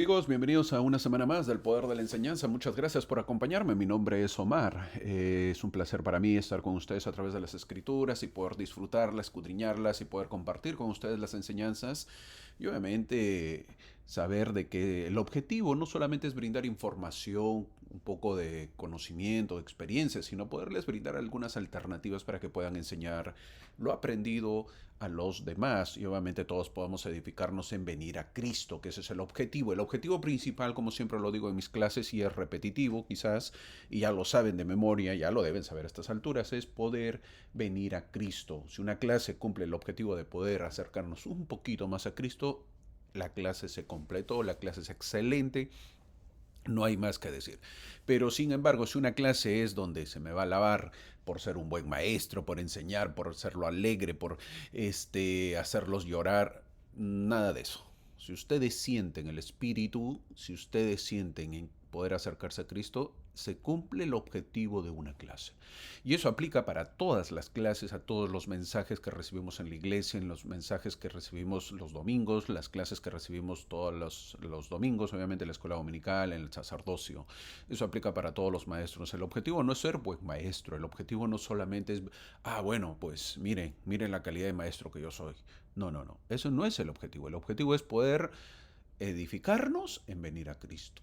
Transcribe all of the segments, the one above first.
Amigos, bienvenidos a una semana más del Poder de la Enseñanza. Muchas gracias por acompañarme. Mi nombre es Omar. Es un placer para mí estar con ustedes a través de las Escrituras y poder disfrutarlas, escudriñarlas y poder compartir con ustedes las enseñanzas. Y obviamente saber de que el objetivo no solamente es brindar información, un poco de conocimiento, de experiencia, sino poderles brindar algunas alternativas para que puedan enseñar lo aprendido a los demás y obviamente todos podamos edificarnos en venir a Cristo, que ese es el objetivo. El objetivo principal, como siempre lo digo en mis clases y es repetitivo quizás, y ya lo saben de memoria, ya lo deben saber a estas alturas, es poder venir a Cristo. Si una clase cumple el objetivo de poder acercarnos un poquito más a Cristo, la clase se completó, la clase es excelente, no hay más que decir. Pero sin embargo, si una clase es donde se me va a alabar por ser un buen maestro, por enseñar, por hacerlo alegre, por hacerlos llorar, nada de eso. Si ustedes sienten el espíritu, si ustedes sienten en poder acercarse a Cristo, se cumple el objetivo de una clase. Y eso aplica para todas las clases, a todos los mensajes que recibimos en la iglesia, en los mensajes que recibimos los domingos, las clases que recibimos todos los domingos, obviamente en la escuela dominical, en el sacerdocio. Eso aplica para todos los maestros. El objetivo no es ser buen maestro, el objetivo no solamente es, bueno, pues miren la calidad de maestro que yo soy. No, no, no, eso no es el objetivo. El objetivo es poder edificarnos en venir a Cristo.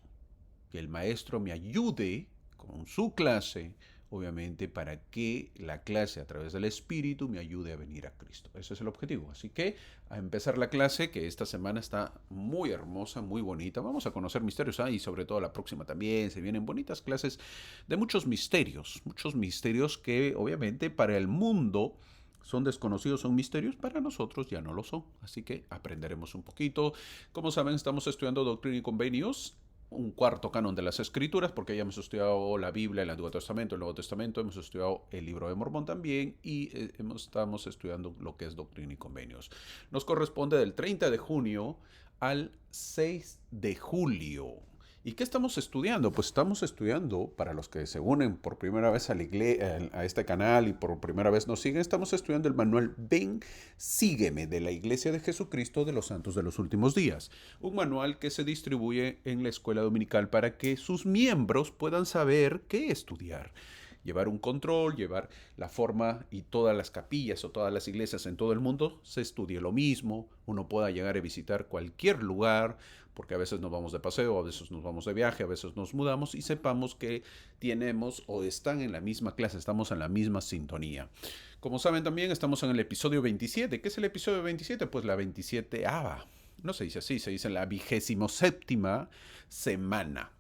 Que el maestro me ayude con su clase, obviamente, para que la clase a través del Espíritu me ayude a venir a Cristo. Ese es el objetivo. Así que a empezar la clase, que esta semana está muy hermosa, muy bonita. Vamos a conocer misterios, y sobre todo la próxima también. Se vienen bonitas clases de muchos misterios que obviamente para el mundo son desconocidos, son misterios, para nosotros ya no lo son. Así que aprenderemos un poquito. Como saben, estamos estudiando Doctrina y Convenios, un cuarto canon de las Escrituras, porque ya hemos estudiado la Biblia, el Antiguo Testamento, el Nuevo Testamento, hemos estudiado el Libro de Mormón también y estamos estudiando lo que es Doctrina y Convenios. Nos corresponde del 30 de junio al 6 de julio. ¿Y qué estamos estudiando? Pues estamos estudiando, para los que se unen por primera vez a este canal y por primera vez nos siguen, estamos estudiando el manual Ven, Sígueme de la Iglesia de Jesucristo de los Santos de los Últimos Días. Un manual que se distribuye en la escuela dominical para que sus miembros puedan saber qué estudiar. Llevar un control, llevar la forma y todas las capillas o todas las iglesias en todo el mundo se estudie lo mismo, uno pueda llegar a visitar cualquier lugar, porque a veces nos vamos de paseo, a veces nos vamos de viaje, a veces nos mudamos y sepamos que tenemos o están en la misma clase, estamos en la misma sintonía. Como saben también estamos en el episodio 27. ¿Qué es el episodio 27? Pues la 27 no se dice así, se dice la 27ª semana.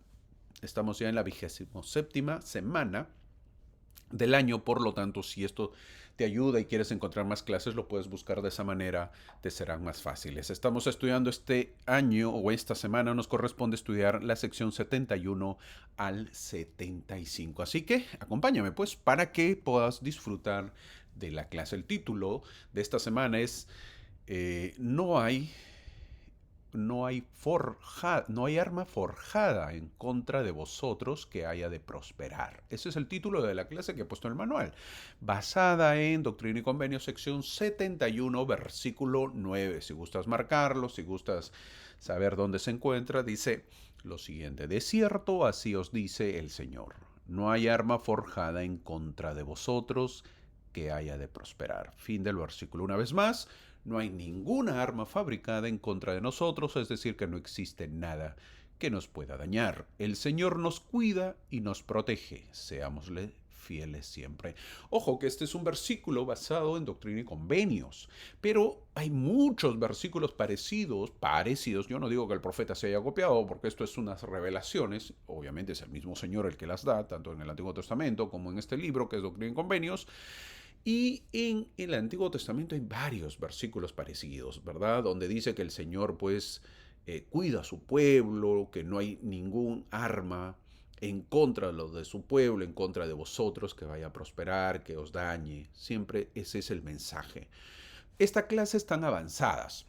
Estamos ya en la 27ª semana del año, por lo tanto, si esto te ayuda y quieres encontrar más clases, lo puedes buscar de esa manera, te serán más fáciles. Estamos estudiando este año o esta semana nos corresponde estudiar la sección 71 al 75. Así que acompáñame pues para que puedas disfrutar de la clase. El título de esta semana es no hay no hay arma forjada en contra de vosotros que haya de prosperar. Ese es el título de la clase que he puesto en el manual, basada en Doctrina y Convenios, sección 71, versículo 9. Si gustas marcarlo, si gustas saber dónde se encuentra, dice lo siguiente: de cierto, así os dice el Señor, no hay arma forjada en contra de vosotros que haya de prosperar. Fin del versículo. Una vez más, no hay ninguna arma fabricada en contra de nosotros, es decir, que no existe nada que nos pueda dañar. El Señor nos cuida y nos protege. Seámosle fieles siempre. Ojo que este es un versículo basado en Doctrina y Convenios, pero hay muchos versículos parecidos. Yo no digo que el profeta se haya copiado, porque esto es unas revelaciones. Obviamente es el mismo Señor el que las da, tanto en el Antiguo Testamento como en este libro que es Doctrina y Convenios. Y en el Antiguo Testamento hay varios versículos parecidos, ¿verdad? Donde dice que el Señor pues cuida a su pueblo, que no hay ningún arma en contra de los de su pueblo, en contra de vosotros, que vaya a prosperar, que os dañe. Siempre ese es el mensaje. Esta clase están avanzadas.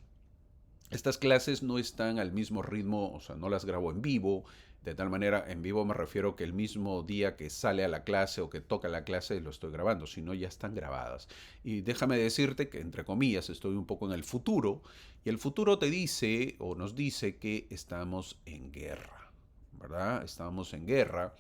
Estas clases no están al mismo ritmo, o sea, no las grabo en vivo, de tal manera, en vivo me refiero que el mismo día que sale a la clase o que toca la clase lo estoy grabando, sino ya están grabadas. Y déjame decirte que, entre comillas, estoy un poco en el futuro, y el futuro te dice o nos dice que estamos en guerra, ¿verdad? Estamos en guerra.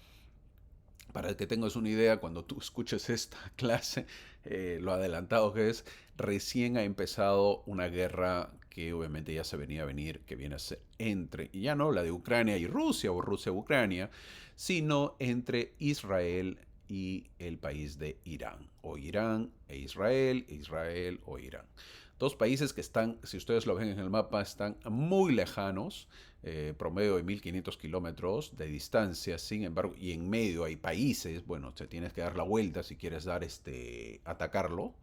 Para que tengas una idea, cuando tú escuches esta clase, lo adelantado que es, recién ha empezado una guerra que obviamente ya se venía a venir, que viene a ser entre, y ya no la de Ucrania y Rusia o Rusia-Ucrania, sino entre Israel y el país de Irán, o Irán e Israel, Israel o Irán. Dos países que están, si ustedes lo ven en el mapa, están muy lejanos, promedio de 1500 kilómetros de distancia, sin embargo, y en medio hay países, bueno, te tienes que dar la vuelta si quieres atacarlo,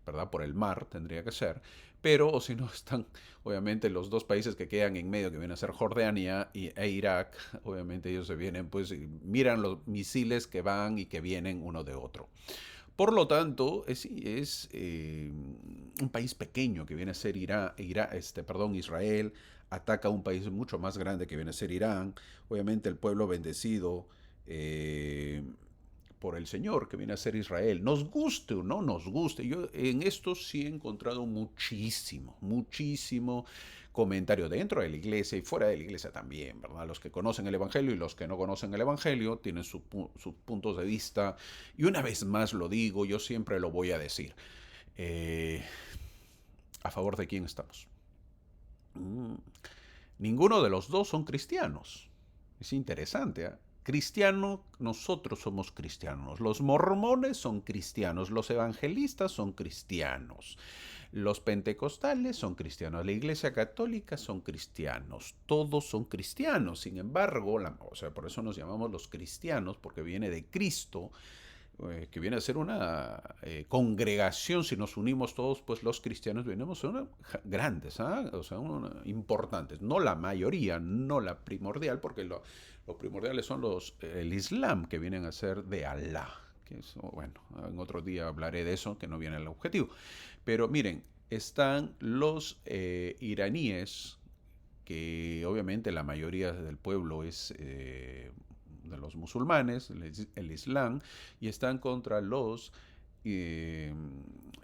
¿verdad? Por el mar tendría que ser, pero o si no están, obviamente, los dos países que quedan en medio, que vienen a ser Jordania e Irak, obviamente ellos se vienen, pues, y miran los misiles que van y que vienen uno de otro. Por lo tanto, es un país pequeño que viene a ser Israel, ataca a un país mucho más grande que viene a ser Irán. Obviamente el pueblo bendecido eh, por el Señor que viene a ser Israel. Nos guste o no nos guste. Yo en esto sí he encontrado muchísimo comentario dentro de la iglesia y fuera de la iglesia también, ¿verdad? Los que conocen el Evangelio y los que no conocen el Evangelio tienen sus puntos de vista. Y una vez más lo digo, yo siempre lo voy a decir. Eh, ¿A favor de quién estamos? Mm, Ninguno de los dos son cristianos. Es interesante, ¿eh? Cristiano, nosotros somos cristianos. Los mormones son cristianos. Los evangelistas son cristianos. Los pentecostales son cristianos. La iglesia católica son cristianos. Todos son cristianos. Sin embargo, o sea, por eso nos llamamos los cristianos, porque viene de Cristo, que viene a ser una congregación. Si nos unimos todos, pues los cristianos venimos a ser grandes, ¿ah? O sea, importantes. No la mayoría, no la primordial, porque lo primordiales son el Islam, que vienen a ser de Alá. Que es, bueno, en otro día hablaré de eso, que no viene al objetivo. Pero miren, están los iraníes, que obviamente la mayoría del pueblo es de los musulmanes, el Islam, y están contra los eh,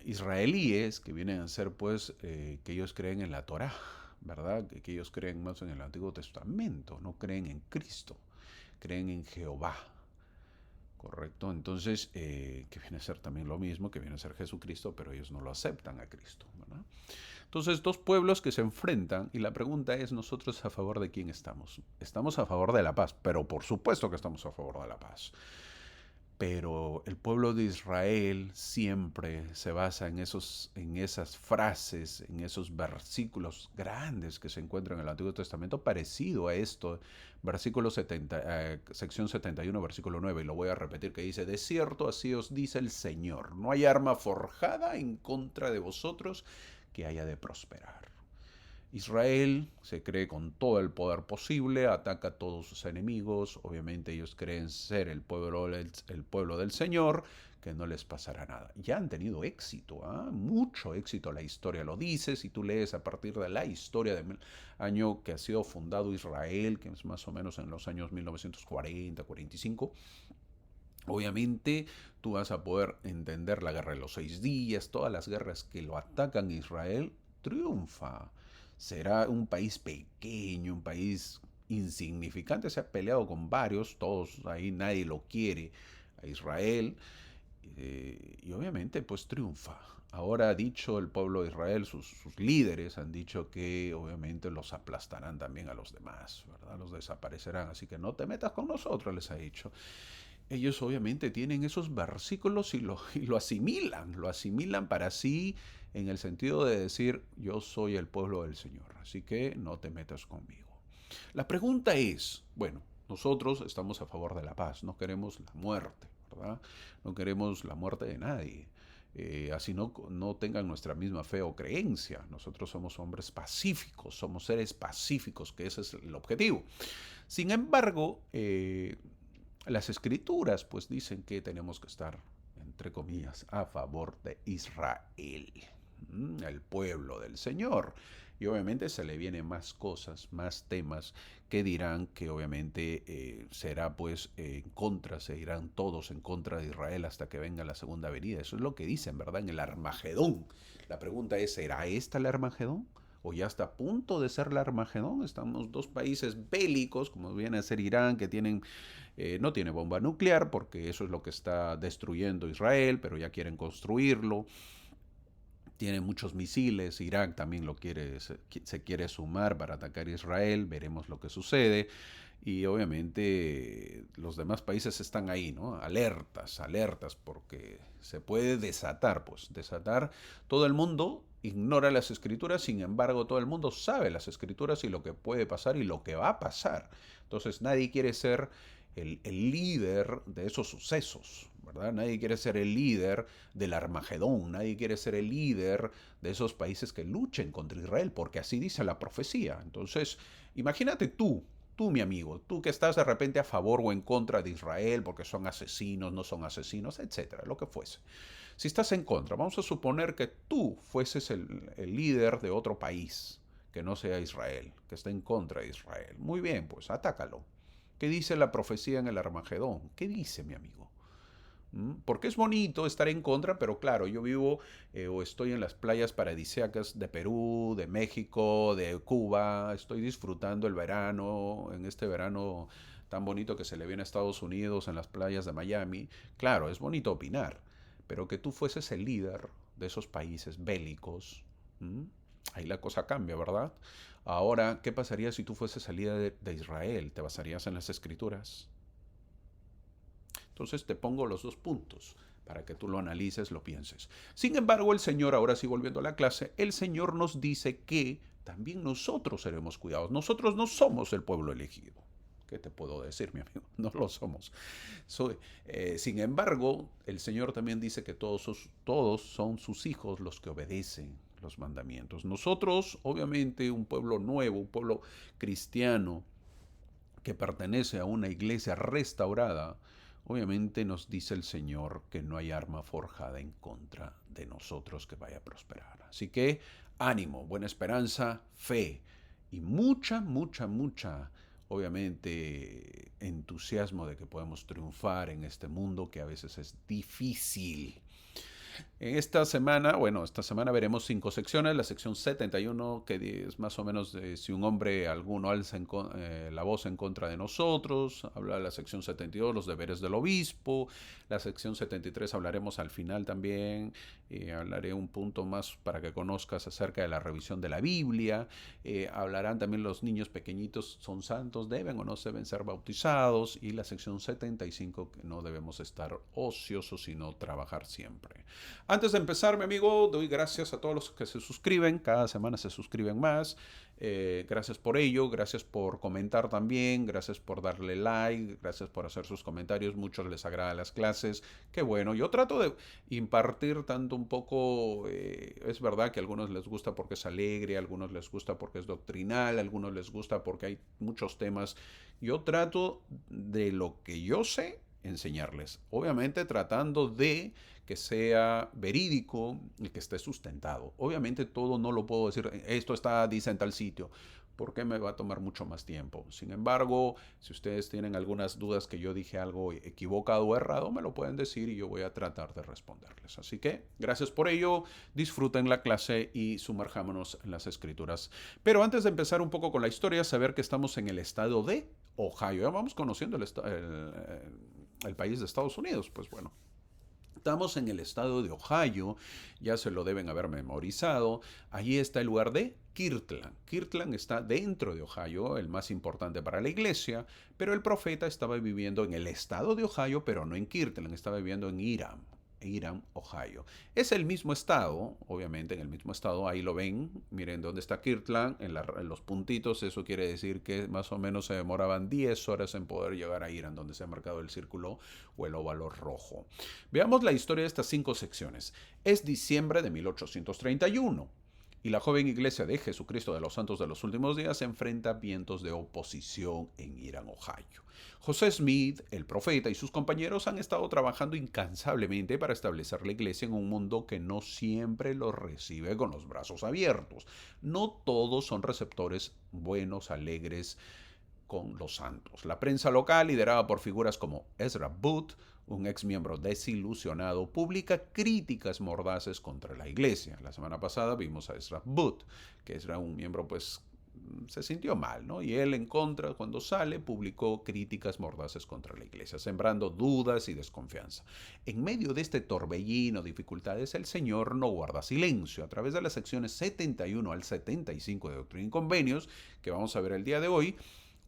israelíes, que vienen a ser pues que ellos creen en la Torá, ¿verdad? Que ellos creen más en el Antiguo Testamento, no creen en Cristo, creen en Jehová. Correcto, entonces, que viene a ser también lo mismo, que viene a ser Jesucristo, pero ellos no lo aceptan a Cristo, ¿verdad? Entonces, dos pueblos que se enfrentan y la pregunta es, ¿nosotros a favor de quién estamos? Estamos a favor de la paz, pero por supuesto que estamos a favor de la paz. Pero el pueblo de Israel siempre se basa en esas frases, en esos versículos grandes que se encuentran en el Antiguo Testamento, parecido a esto, versículo 70, sección 71, versículo 9, y lo voy a repetir, que dice: de cierto, así os dice el Señor, no hay arma forjada en contra de vosotros que haya de prosperar. Israel se cree con todo el poder posible, ataca a todos sus enemigos, obviamente ellos creen ser el pueblo del Señor, que no les pasará nada. Ya han tenido éxito, mucho éxito, la historia lo dice. Si tú lees a partir de la historia del año que ha sido fundado Israel, que es más o menos en los años 1940-45, obviamente tú vas a poder entender la guerra de los 6 días, todas las guerras que lo atacan a Israel, triunfa. Será un país pequeño, un país insignificante, se ha peleado con varios, todos ahí, nadie lo quiere a Israel, y obviamente pues triunfa. Ahora ha dicho el pueblo de Israel, sus líderes han dicho que obviamente los aplastarán también a los demás, ¿verdad? Los desaparecerán, así que no te metas con nosotros, les ha dicho. Ellos obviamente tienen esos versículos y lo asimilan para sí, en el sentido de decir: yo soy el pueblo del Señor, así que no te metas conmigo. La pregunta es, bueno, nosotros estamos a favor de la paz, no queremos la muerte, ¿verdad? No queremos la muerte de nadie. Así no tengan nuestra misma fe o creencia. Nosotros somos hombres pacíficos, somos seres pacíficos, que ese es el objetivo. Sin embargo, las escrituras pues dicen que tenemos que estar, entre comillas, a favor de Israel, el pueblo del Señor. y obviamente se le vienen más cosas, más temas que dirán que obviamente será pues en contra, se irán todos en contra de Israel hasta que venga la segunda venida. Eso es lo que dicen, ¿verdad? En el Armagedón. La pregunta es, ¿será esta el Armagedón? ¿O ya está a punto de ser el Armagedón? Estamos dos países bélicos, como viene a ser Irán, que no tiene bomba nuclear, porque eso es lo que está destruyendo Israel, pero ya quieren construirlo. Tiene muchos misiles, Irak también se quiere sumar para atacar a Israel, veremos lo que sucede. Y obviamente los demás países están ahí, ¿no? Alertas, alertas, porque se puede desatar, pues desatar. Todo el mundo ignora las escrituras, sin embargo todo el mundo sabe las escrituras y lo que puede pasar y lo que va a pasar. Entonces nadie quiere ser el líder de esos sucesos, ¿verdad? Nadie quiere ser el líder del Armagedón, nadie quiere ser el líder de esos países que luchen contra Israel, porque así dice la profecía. Entonces, imagínate tú, mi amigo, tú que estás de repente a favor o en contra de Israel porque son asesinos, no son asesinos, etcétera, lo que fuese. Si estás en contra, vamos a suponer que tú fueses el líder de otro país que no sea Israel, que esté en contra de Israel. Muy bien, pues atácalo. ¿Qué dice la profecía en el Armagedón? ¿Qué dice, mi amigo? Porque es bonito estar en contra, pero claro, yo vivo o estoy en las playas paradisíacas de Perú, de México, de Cuba, estoy disfrutando el verano, en este verano tan bonito que se le viene a Estados Unidos, en las playas de Miami. Claro, es bonito opinar, pero que tú fueses el líder de esos países bélicos, ahí la cosa cambia, ¿verdad? Ahora, ¿qué pasaría si tú fueses el líder de Israel? ¿Te basarías en las escrituras? Entonces te pongo los dos puntos para que tú lo analices, lo pienses. Sin embargo, el Señor, ahora sí volviendo a la clase, el Señor nos dice que también nosotros seremos cuidados. Nosotros no somos el pueblo elegido. ¿Qué te puedo decir, mi amigo? No lo somos. Sin embargo, el Señor también dice que todos son sus hijos los que obedecen los mandamientos. Nosotros, obviamente, un pueblo nuevo, un pueblo cristiano que pertenece a una iglesia restaurada, obviamente nos dice el Señor que no hay arma forjada en contra de nosotros que vaya a prosperar. Así que ánimo, buena esperanza, fe y mucha, mucha, mucha, obviamente, entusiasmo de que podemos triunfar en este mundo que a veces es difícil. En esta semana veremos 5 secciones. La sección 71, que es más o menos de si un hombre alguno alza la voz en contra de nosotros. Habla de la sección 72, los deberes del obispo. La sección 73 hablaremos al final también. Hablaré un punto más para que conozcas acerca de la revisión de la Biblia. Hablarán también los niños pequeñitos, ¿son santos? ¿Deben o no deben ser bautizados? Y la sección 75, que no debemos estar ociosos, sino trabajar siempre. Antes de empezar, mi amigo, doy gracias a todos los que se suscriben. Cada semana se suscriben más. Gracias por ello, gracias por comentar también, gracias por darle like, gracias por hacer sus comentarios. Muchos les agrada las clases. Qué bueno. Yo trato de impartir tanto un poco, es verdad que a algunos les gusta porque es alegre, a algunos les gusta porque es doctrinal, a algunos les gusta porque hay muchos temas. Yo trato de lo que yo sé enseñarles. Obviamente tratando de que sea verídico y que esté sustentado. Obviamente todo no lo puedo decir, esto dice en tal sitio, porque me va a tomar mucho más tiempo. Sin embargo, si ustedes tienen algunas dudas que yo dije algo equivocado o errado, me lo pueden decir y yo voy a tratar de responderles. Así que gracias por ello, disfruten la clase y sumerjámonos en las escrituras. Pero antes de empezar un poco con la historia, saber que estamos en el estado de Ohio. Ya vamos conociendo el país de Estados Unidos, pues bueno. Estamos en el estado de Ohio, ya se lo deben haber memorizado. Allí está el lugar de Kirtland. Kirtland está dentro de Ohio, el más importante para la iglesia, pero el profeta estaba viviendo en el estado de Ohio, pero no en Kirtland, estaba viviendo en Hiram, Ohio. Es el mismo estado, obviamente en el mismo estado, ahí lo ven, miren dónde está Kirtland, en los puntitos, eso quiere decir que más o menos se demoraban 10 horas en poder llegar a Hiram, donde se ha marcado el círculo o el óvalo rojo. Veamos la historia de estas 5 secciones. Es diciembre de 1831. Y la joven iglesia de Jesucristo de los Santos de los Últimos Días enfrenta vientos de oposición en Irán, Ohio. José Smith, el profeta, y sus compañeros han estado trabajando incansablemente para establecer la iglesia en un mundo que no siempre lo recibe con los brazos abiertos. No todos son receptores buenos, alegres con los santos. La prensa local, liderada por figuras como Ezra Booth, un ex miembro desilusionado, publica críticas mordaces contra la iglesia. La semana pasada vimos a Ezra Booth, que era un miembro, pues, se sintió mal, ¿no? Y él en contra, cuando sale, publicó críticas mordaces contra la iglesia, sembrando dudas y desconfianza. En medio de este torbellino de dificultades, el Señor no guarda silencio. A través de las secciones 71 al 75 de Doctrina y Convenios, que vamos a ver el día de hoy,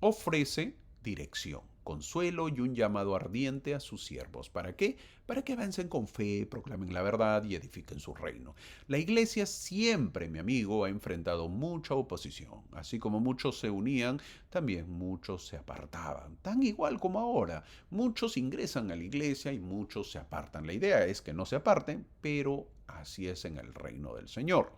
ofrece dirección, consuelo y un llamado ardiente a sus siervos. ¿Para qué? Para que avancen con fe, proclamen la verdad y edifiquen su reino. La iglesia siempre, mi amigo, ha enfrentado mucha oposición. Así como muchos se unían, también muchos se apartaban. Tan igual como ahora. Muchos ingresan a la iglesia y muchos se apartan. La idea es que no se aparten, pero así es en el reino del Señor.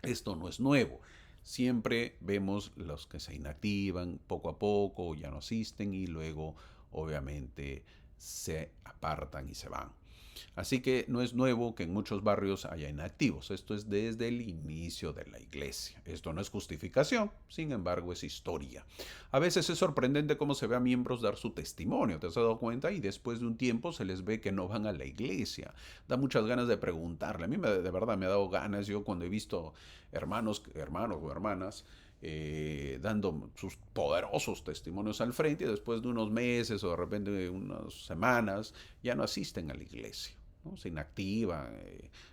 Esto no es nuevo. Siempre vemos los que se inactivan poco a poco, ya no asisten y luego obviamente se apartan y se van. Así que no es nuevo que en muchos barrios haya inactivos. Esto es desde el inicio de la iglesia. Esto no es justificación, sin embargo es historia. A veces es sorprendente cómo se ve a miembros dar su testimonio, ¿te has dado cuenta? Y después de un tiempo se les ve que no van a la iglesia. Da muchas ganas de preguntarle. A mí de verdad me ha dado ganas. Yo cuando he visto hermanos o hermanas dando sus poderosos testimonios al frente y después de unos meses o de repente de unas semanas ya no asisten a la iglesia, ¿no? Se inactivan.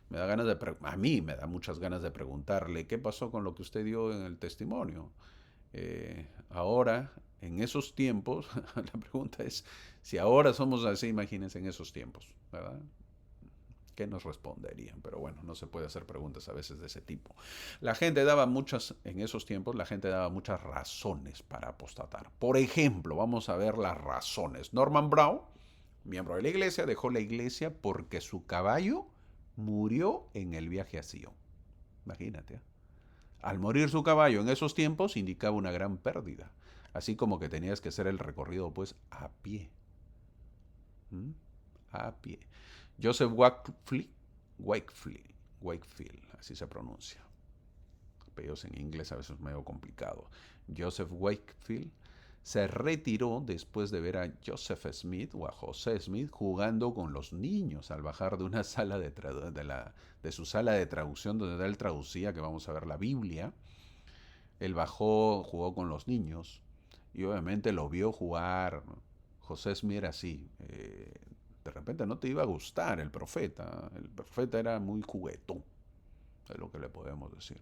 Me da ganas a mí me da muchas ganas de preguntarle qué pasó con lo que usted dio en el testimonio. Ahora, en esos tiempos, la pregunta es, si ahora somos así, imagínense en esos tiempos, ¿verdad? ¿Qué nos responderían? Pero bueno, no se puede hacer preguntas a veces de ese tipo. En esos tiempos, la gente daba muchas razones para apostatar. Por ejemplo, vamos a ver las razones. Norman Brown, miembro de la iglesia, dejó la iglesia porque su caballo murió en el viaje a Sion. Imagínate. Al morir su caballo en esos tiempos indicaba una gran pérdida. Así como que tenías que hacer el recorrido pues a pie. ¿Mm? A pie. Joseph Wakefield, así se pronuncia. Apellidos en inglés a veces es medio complicado. Joseph Wakefield se retiró después de ver a Joseph Smith o a José Smith jugando con los niños al bajar de una sala de su sala de traducción donde él traducía, que vamos a ver la Biblia. Él bajó, jugó con los niños y obviamente lo vio jugar. José Smith era así. De repente no te iba a gustar el profeta. El profeta era muy juguetón, es lo que le podemos decir.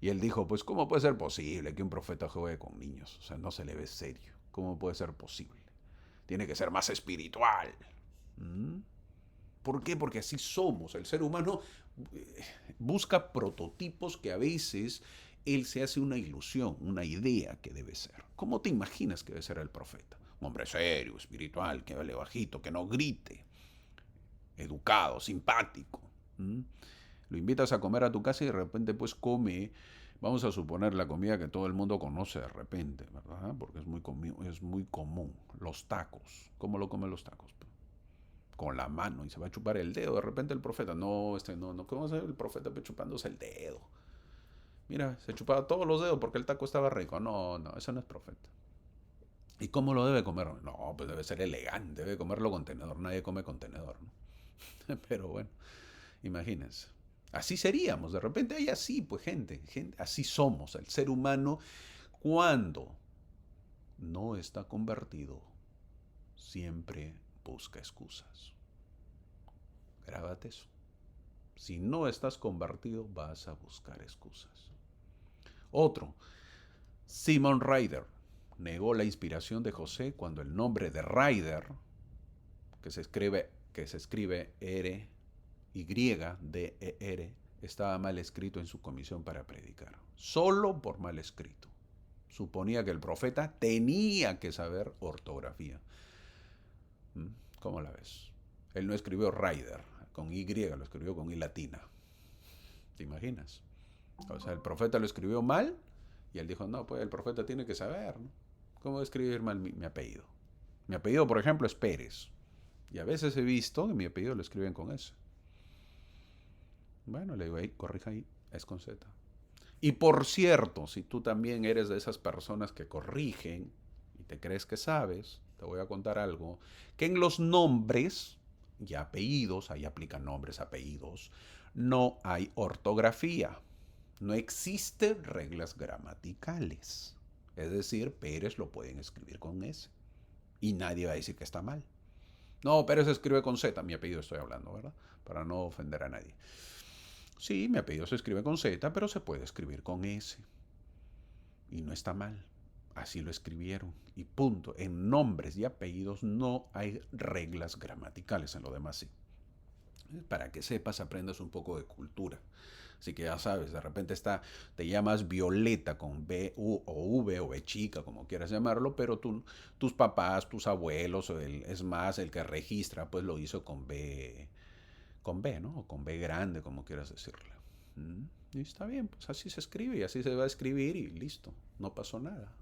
Y él dijo, pues ¿cómo puede ser posible que un profeta juegue con niños? O sea, no se le ve serio. ¿Cómo puede ser posible? Tiene que ser más espiritual. ¿Mm? ¿Por qué? Porque así somos. El ser humano busca prototipos que a veces él se hace una ilusión, una idea que debe ser. ¿Cómo te imaginas que debe ser el profeta? Un hombre serio, espiritual, que hable bajito, que no grite, educado, simpático. ¿Mm? Lo invitas a comer a tu casa y de repente pues come, vamos a suponer la comida que todo el mundo conoce de repente, ¿verdad? Porque es muy común. Los tacos. ¿Cómo lo comen los tacos? Con la mano y se va a chupar el dedo. De repente el profeta, no, ¿cómo va a ser el profeta chupándose el dedo? Mira, se chupaba todos los dedos porque el taco estaba rico. No, eso no es profeta. ¿Y cómo lo debe comer? No, pues debe ser elegante, debe comerlo con tenedor. Nadie come con tenedor, ¿no? Pero bueno, imagínense. Así seríamos, de repente hay así, pues gente, así somos. El ser humano, cuando no está convertido, siempre busca excusas. Grábate eso. Si no estás convertido, vas a buscar excusas. Otro, Simon Ryder negó la inspiración de José cuando el nombre de Ryder, que se escribe R Y-D-E-R, estaba mal escrito en su comisión para predicar. Solo por mal escrito. Suponía que el profeta tenía que saber ortografía. ¿Cómo la ves? Él no escribió Ryder con Y, lo escribió con I latina. ¿Te imaginas? O sea, el profeta lo escribió mal y él dijo, no, pues el profeta tiene que saber, ¿no? ¿Cómo escribir mal mi apellido? Mi apellido, por ejemplo, es Pérez. Y a veces he visto que mi apellido lo escriben con S. Bueno, le digo ahí, corrija ahí, es con Z. Y por cierto, si tú también eres de esas personas que corrigen y te crees que sabes, te voy a contar algo, que en los nombres y apellidos, ahí aplican nombres, apellidos, no hay ortografía. No existen reglas gramaticales. Es decir, Pérez lo pueden escribir con S. Y nadie va a decir que está mal. No, Pérez se escribe con Z, mi apellido estoy hablando, ¿verdad? Para no ofender a nadie. Sí, mi apellido se escribe con Z, pero se puede escribir con S. Y no está mal. Así lo escribieron. Y punto. En nombres y apellidos no hay reglas gramaticales, en lo demás sí. Para que sepas, aprendas un poco de cultura. Así que ya sabes, de repente te llamas Violeta con B U, o V o B chica, como quieras llamarlo, pero tus papás, tus abuelos, es más, el que registra, pues lo hizo con B, ¿no? O con B grande, como quieras decirle. Y está bien, pues así se escribe y así se va a escribir y listo, no pasó nada.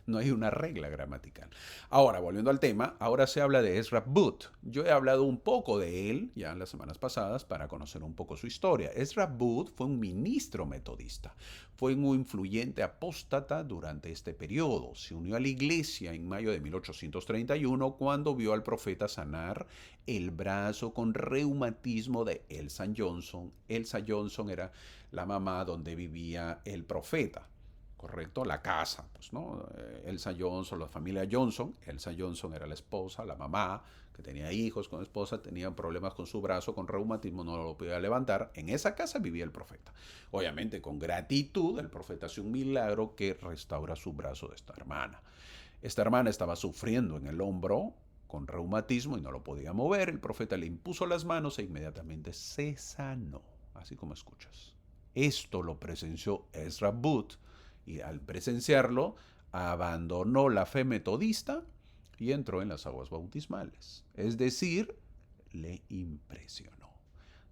No hay una regla gramatical. Ahora, volviendo al tema, ahora se habla de Ezra Booth. Yo he hablado un poco de él ya en las semanas pasadas para conocer un poco su historia. Ezra Booth fue un ministro metodista. Fue un influyente apóstata durante este periodo. Se unió a la iglesia en mayo de 1831 cuando vio al profeta sanar el brazo con reumatismo de Elsa Johnson. Elsa Johnson era la mamá donde vivía el profeta. Correcto, la casa, pues, ¿no? Elsa Johnson, la familia Johnson. Elsa Johnson era la esposa, la mamá, que tenía hijos con esposa, tenía problemas con su brazo, con reumatismo, no lo podía levantar. En esa casa vivía el profeta. Obviamente, con gratitud, el profeta hace un milagro que restaura su brazo de esta hermana. Esta hermana estaba sufriendo en el hombro con reumatismo y no lo podía mover. El profeta le impuso las manos e inmediatamente se sanó, así como escuchas. Esto lo presenció Ezra Booth y al presenciarlo abandonó la fe metodista y entró en las aguas bautismales. Es decir, le impresionó.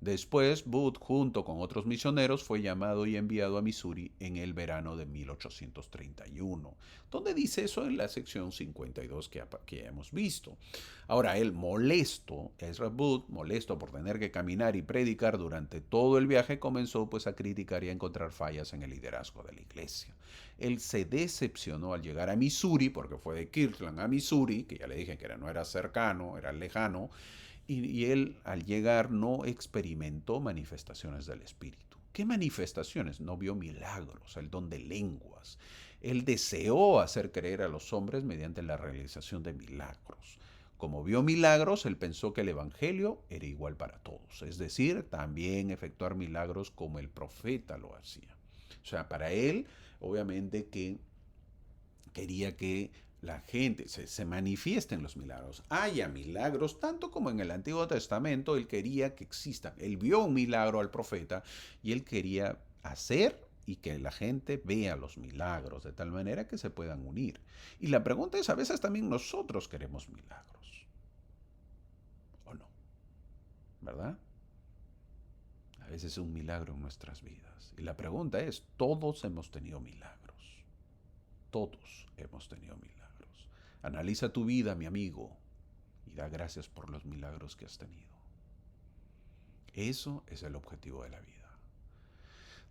Después, Booth, junto con otros misioneros, fue llamado y enviado a Missouri en el verano de 1831, donde dice eso en la sección 52 que hemos visto. Ahora, él molesto, Ezra Booth, molesto por tener que caminar y predicar durante todo el viaje, comenzó pues a criticar y a encontrar fallas en el liderazgo de la iglesia. Él se decepcionó al llegar a Missouri, porque fue de Kirtland a Missouri, que ya le dije que no era cercano, era lejano, y él al llegar no experimentó manifestaciones del Espíritu. ¿Qué manifestaciones? No vio milagros, el don de lenguas. Él deseó hacer creer a los hombres mediante la realización de milagros. Como vio milagros, él pensó que el Evangelio era igual para todos, es decir, también efectuar milagros como el profeta lo hacía. O sea, para él, obviamente que quería que la gente se manifiesten los milagros, haya milagros, tanto como en el Antiguo Testamento, él quería que existan. Él vio un milagro al profeta y él quería hacer y que la gente vea los milagros de tal manera que se puedan unir. Y la pregunta es, a veces también nosotros queremos milagros, ¿o no? ¿Verdad? A veces es un milagro en nuestras vidas. Y la pregunta es, todos hemos tenido milagros. Todos hemos tenido milagros. Analiza tu vida, mi amigo, y da gracias por los milagros que has tenido. Eso es el objetivo de la vida.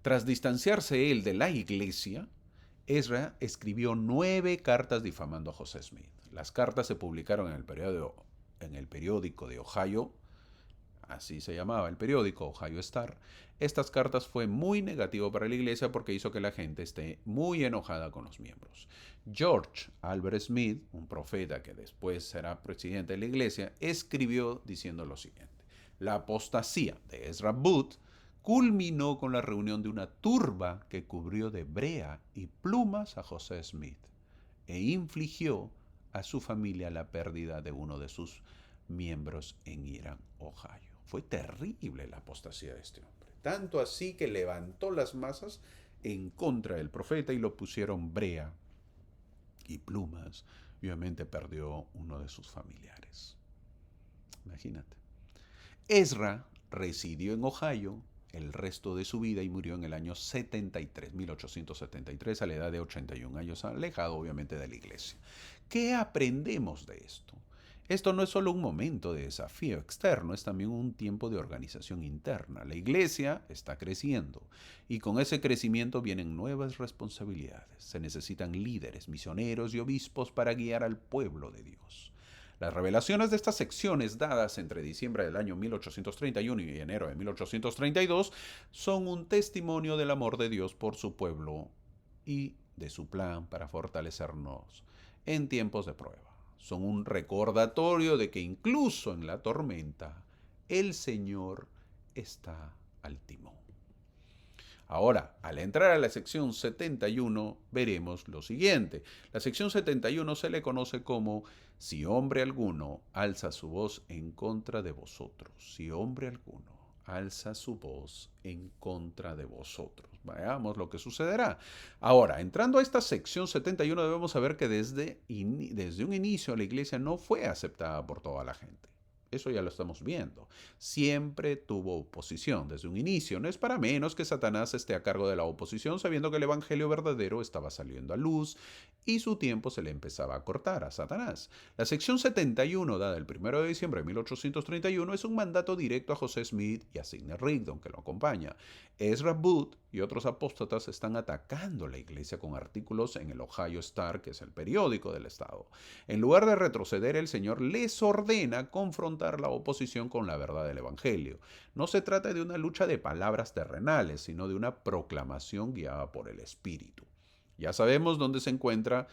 Tras distanciarse él de la iglesia, Ezra escribió 9 cartas difamando a José Smith. Las cartas se publicaron en el periódico de Ohio, así se llamaba el periódico, Ohio Star. Estas cartas fue muy negativo para la iglesia porque hizo que la gente esté muy enojada con los miembros. George Albert Smith, un profeta que después será presidente de la iglesia, escribió diciendo lo siguiente: la apostasía de Ezra Booth culminó con la reunión de una turba que cubrió de brea y plumas a José Smith e infligió a su familia la pérdida de uno de sus miembros en Irán, Ohio. Fue terrible la apostasía de este hombre. Tanto así que levantó las masas en contra del profeta y lo pusieron brea y plumas. Y obviamente perdió uno de sus familiares. Imagínate. Ezra residió en Ohio el resto de su vida y murió en el año 1873, a la edad de 81 años, alejado obviamente de la iglesia. ¿Qué aprendemos de esto? Esto no es solo un momento de desafío externo, es también un tiempo de organización interna. La iglesia está creciendo y con ese crecimiento vienen nuevas responsabilidades. Se necesitan líderes, misioneros y obispos para guiar al pueblo de Dios. Las revelaciones de estas secciones dadas entre diciembre del año 1831 y enero de 1832 son un testimonio del amor de Dios por su pueblo y de su plan para fortalecernos en tiempos de prueba. Son un recordatorio de que incluso en la tormenta el Señor está al timón. Ahora, al entrar a la sección 71, veremos lo siguiente. La sección 71 se le conoce como si hombre alguno alza su voz en contra de vosotros. Si hombre alguno alza su voz en contra de vosotros. Veamos lo que sucederá. Ahora, entrando a esta sección 71, debemos saber que desde un inicio la iglesia no fue aceptada por toda la gente. Eso ya lo estamos viendo. Siempre tuvo oposición desde un inicio. No es para menos que Satanás esté a cargo de la oposición, sabiendo que el evangelio verdadero estaba saliendo a luz y su tiempo se le empezaba a cortar a Satanás. La sección 71, dada el 1 de diciembre de 1831, es un mandato directo a José Smith y a Sidney Rigdon, que lo acompaña. Ezra Booth y otros apóstatas están atacando la iglesia con artículos en el Ohio Star, que es el periódico del estado. En lugar de retroceder, el Señor les ordena confrontar la oposición con la verdad del Evangelio. No se trata de una lucha de palabras terrenales, sino de una proclamación guiada por el Espíritu. Ya sabemos dónde se encuentran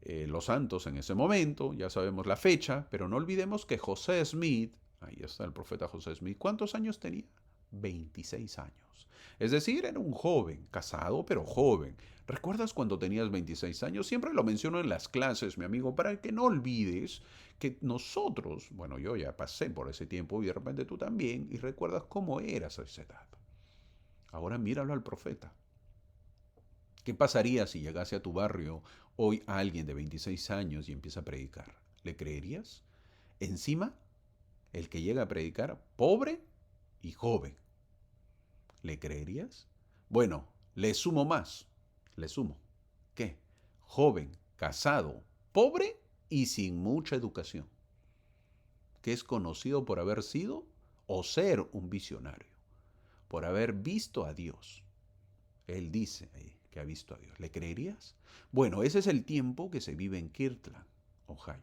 los santos en ese momento, ya sabemos la fecha, pero no olvidemos que José Smith, ahí está el profeta José Smith, ¿cuántos años tenía? 26 años. Es decir, era un joven, casado, pero joven. ¿Recuerdas cuando tenías 26 años? Siempre lo menciono en las clases, mi amigo, para que no olvides que nosotros, bueno, yo ya pasé por ese tiempo y de repente tú también, y recuerdas cómo eras a esa edad. Ahora míralo al profeta. ¿Qué pasaría si llegase a tu barrio hoy alguien de 26 años y empieza a predicar? ¿Le creerías? Encima, el que llega a predicar, pobre y joven. ¿Le creerías? Bueno, le sumo más. Le sumo. ¿Qué? Joven, casado, pobre y sin mucha educación. Que es conocido por haber sido o ser un visionario. Por haber visto a Dios. Él dice que ha visto a Dios. ¿Le creerías? Bueno, ese es el tiempo que se vive en Kirtland, Ohio.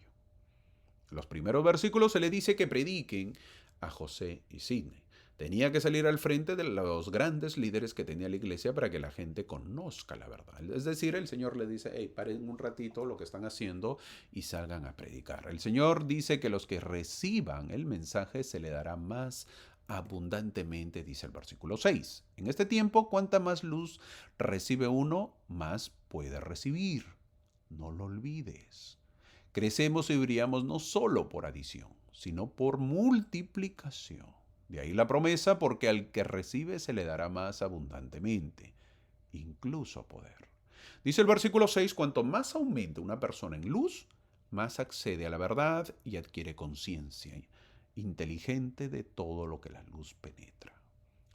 En los primeros versículos se le dice que prediquen a José y Sidney. Tenía que salir al frente de los grandes líderes que tenía la iglesia para que la gente conozca la verdad. Es decir, el Señor le dice, hey, paren un ratito lo que están haciendo y salgan a predicar. El Señor dice que los que reciban el mensaje se le dará más abundantemente, dice el versículo 6. En este tiempo, cuanta más luz recibe uno, más puede recibir. No lo olvides. Crecemos y brillamos no solo por adición, sino por multiplicación. De ahí la promesa, porque al que recibe se le dará más abundantemente, incluso poder. Dice el versículo 6, cuanto más aumenta una persona en luz, más accede a la verdad y adquiere conciencia inteligente de todo lo que la luz penetra.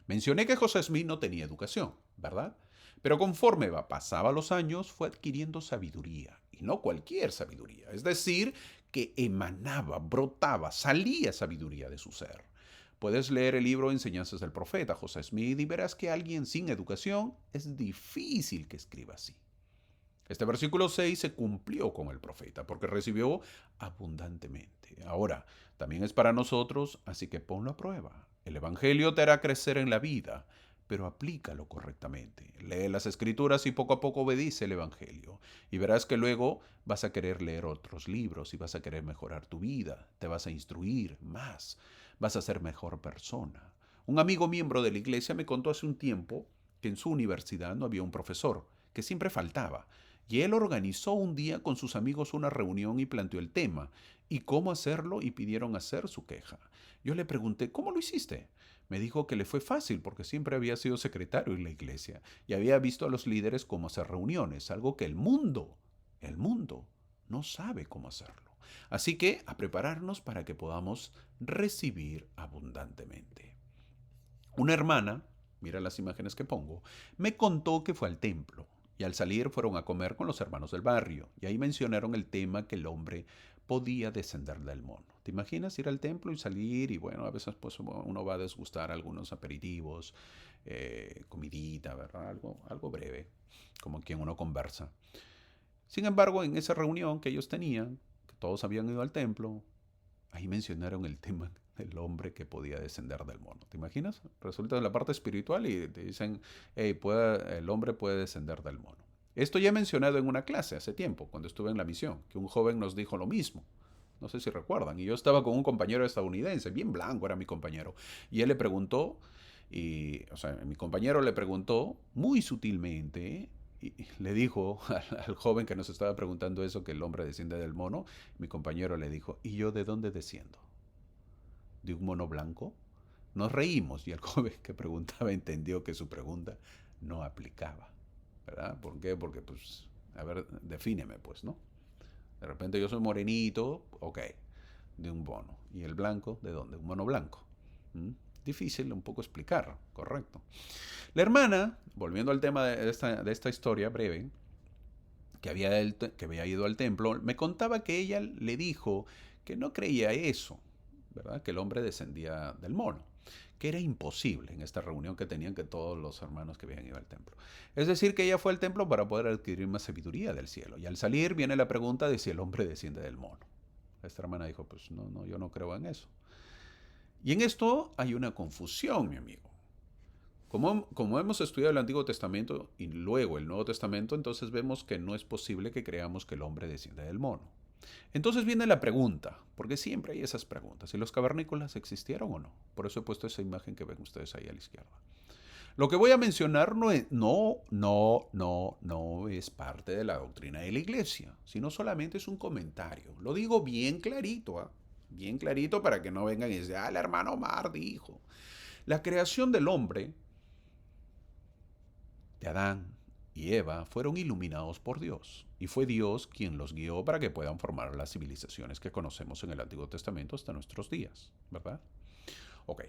Mencioné que José Smith no tenía educación, ¿verdad? Pero conforme pasaba los años, fue adquiriendo sabiduría, y no cualquier sabiduría, es decir, que emanaba, brotaba, salía sabiduría de su ser. Puedes leer el libro Enseñanzas del Profeta José Smith y verás que alguien sin educación es difícil que escriba así. Este versículo 6 se cumplió con el profeta porque recibió abundantemente. Ahora, también es para nosotros, así que ponlo a prueba. El Evangelio te hará crecer en la vida, pero aplícalo correctamente. Lee las Escrituras y poco a poco obedece el Evangelio. Y verás que luego vas a querer leer otros libros y vas a querer mejorar tu vida. Te vas a instruir más. Vas a ser mejor persona. Un amigo miembro de la iglesia me contó hace un tiempo que en su universidad no había un profesor, que siempre faltaba. Y él organizó un día con sus amigos una reunión y planteó el tema, y cómo hacerlo, y pidieron hacer su queja. Yo le pregunté, ¿cómo lo hiciste? Me dijo que le fue fácil porque siempre había sido secretario en la iglesia y había visto a los líderes cómo hacer reuniones, algo que el mundo no sabe cómo hacerlo. Así que a prepararnos para que podamos recibir abundantemente. Una hermana mira las imágenes que pongo, me contó que fue al templo y al salir fueron a comer con los hermanos del barrio y ahí mencionaron el tema que el hombre podía descender del mono. ¿Te imaginas ir al templo y salir? Y bueno, a veces pues uno va a desgustar algunos aperitivos, comidita, ¿verdad? Algo breve, como quien uno conversa. Sin embargo, en esa reunión que ellos tenían, que todos habían ido al templo, ahí mencionaron el tema del hombre que podía descender del mono. ¿Te imaginas? Resulta en la parte espiritual y te dicen, hey, el hombre puede descender del mono. Esto ya he mencionado en una clase hace tiempo, cuando estuve en la misión, que un joven nos dijo lo mismo. No sé si recuerdan. Y yo estaba con un compañero estadounidense, bien blanco era mi compañero. Y él le preguntó, o sea, mi compañero le preguntó muy sutilmente, y le dijo al joven que nos estaba preguntando eso, que el hombre desciende del mono. Mi compañero le dijo, ¿y yo de dónde desciendo? ¿De un mono blanco? Nos reímos y el joven que preguntaba entendió que su pregunta no aplicaba. ¿Verdad? ¿Por qué? Porque, pues, a ver, defíneme, pues, ¿no? De repente yo soy morenito, ok, de un mono. ¿Y el blanco? ¿De dónde? Un mono blanco. ¿Mm? Difícil un poco explicar, correcto. La hermana, volviendo al tema de esta historia breve, que había ido al templo, me contaba que ella le dijo que no creía eso, ¿verdad? Que el hombre descendía del mono, que era imposible en esta reunión que tenían que todos los hermanos que habían ido al templo. Es decir, que ella fue al templo para poder adquirir más sabiduría del cielo. Y al salir viene la pregunta de si el hombre desciende del mono. Esta hermana dijo, pues no, yo no creo en eso. Y en esto hay una confusión, mi amigo. Como hemos estudiado el Antiguo Testamento y luego el Nuevo Testamento, entonces vemos que no es posible que creamos que el hombre descienda del mono. Entonces viene la pregunta, porque siempre hay esas preguntas, si los cavernícolas existieron o no. Por eso he puesto esa imagen que ven ustedes ahí a la izquierda. Lo que voy a mencionar no es parte de la doctrina de la iglesia, sino solamente es un comentario. Lo digo bien clarito, ¿eh? Bien clarito para que no vengan y digan, el hermano Omar dijo. La creación del hombre, de Adán y Eva, fueron iluminados por Dios. Y fue Dios quien los guió para que puedan formar las civilizaciones que conocemos en el Antiguo Testamento hasta nuestros días, ¿verdad? Ok.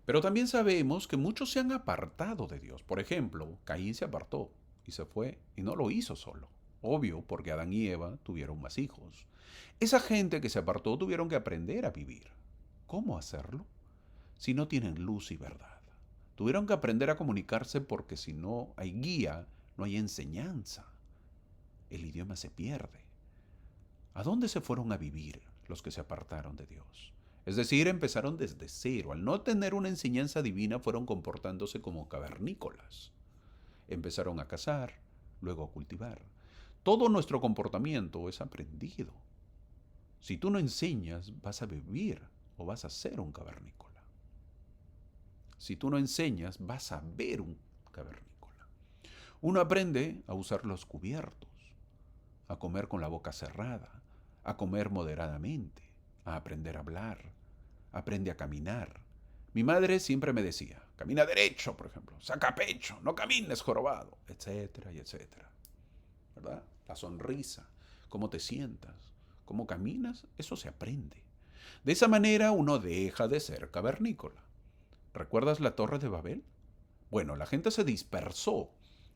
Pero también sabemos que muchos se han apartado de Dios. Por ejemplo, Caín se apartó y se fue y no lo hizo solo. Obvio, porque Adán y Eva tuvieron más hijos. Esa gente que se apartó tuvieron que aprender a vivir. ¿Cómo hacerlo? Si no tienen luz y verdad. Tuvieron que aprender a comunicarse porque si no hay guía, no hay enseñanza. El idioma se pierde. ¿A dónde se fueron a vivir los que se apartaron de Dios? Es decir, empezaron desde cero. Al no tener una enseñanza divina, fueron comportándose como cavernícolas. Empezaron a cazar, luego a cultivar. Todo nuestro comportamiento es aprendido. Si tú no enseñas, vas a vivir o vas a ser un cavernícola. Si tú no enseñas, vas a ver un cavernícola. Uno aprende a usar los cubiertos, a comer con la boca cerrada, a comer moderadamente, a aprender a hablar, aprende a caminar. Mi madre siempre me decía, camina derecho, por ejemplo, saca pecho, no camines jorobado, etcétera y etcétera. ¿Verdad? La sonrisa, cómo te sientas, cómo caminas, eso se aprende. De esa manera uno deja de ser cavernícola. ¿Recuerdas la Torre de Babel? Bueno, la gente se dispersó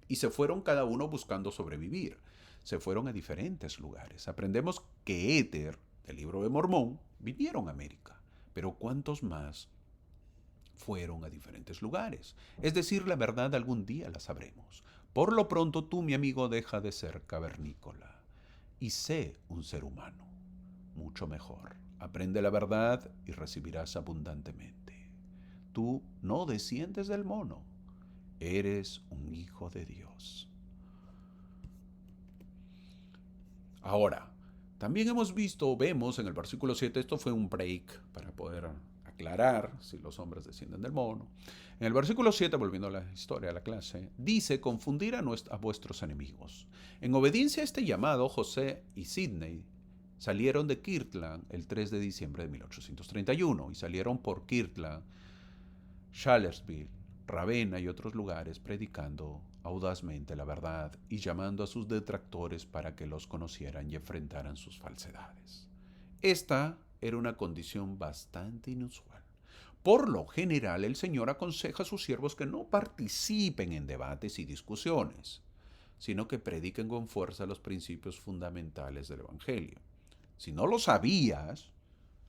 y se fueron cada uno buscando sobrevivir. Se fueron a diferentes lugares. Aprendemos que Éter, del libro de Mormón, vinieron a América. Pero ¿cuántos más fueron a diferentes lugares? Es decir, la verdad algún día la sabremos. Por lo pronto tú, mi amigo, deja de ser cavernícola y sé un ser humano. Mucho mejor. Aprende la verdad y recibirás abundantemente. Tú no desciendes del mono. Eres un hijo de Dios. Ahora, también hemos visto, vemos en el versículo 7, esto fue un break para poder aclarar si los hombres descienden del mono. En el versículo 7, volviendo a la historia, a la clase, dice, confundir a vuestros enemigos. En obediencia a este llamado, José y Sidney salieron de Kirtland el 3 de diciembre de 1831 y salieron por Kirtland, Chancellorsville, Ravenna y otros lugares predicando audazmente la verdad y llamando a sus detractores para que los conocieran y enfrentaran sus falsedades. Esta era una condición bastante inusual, Por lo general, el Señor aconseja a sus siervos que no participen en debates y discusiones, sino que prediquen con fuerza los principios fundamentales del Evangelio. Si no lo sabías,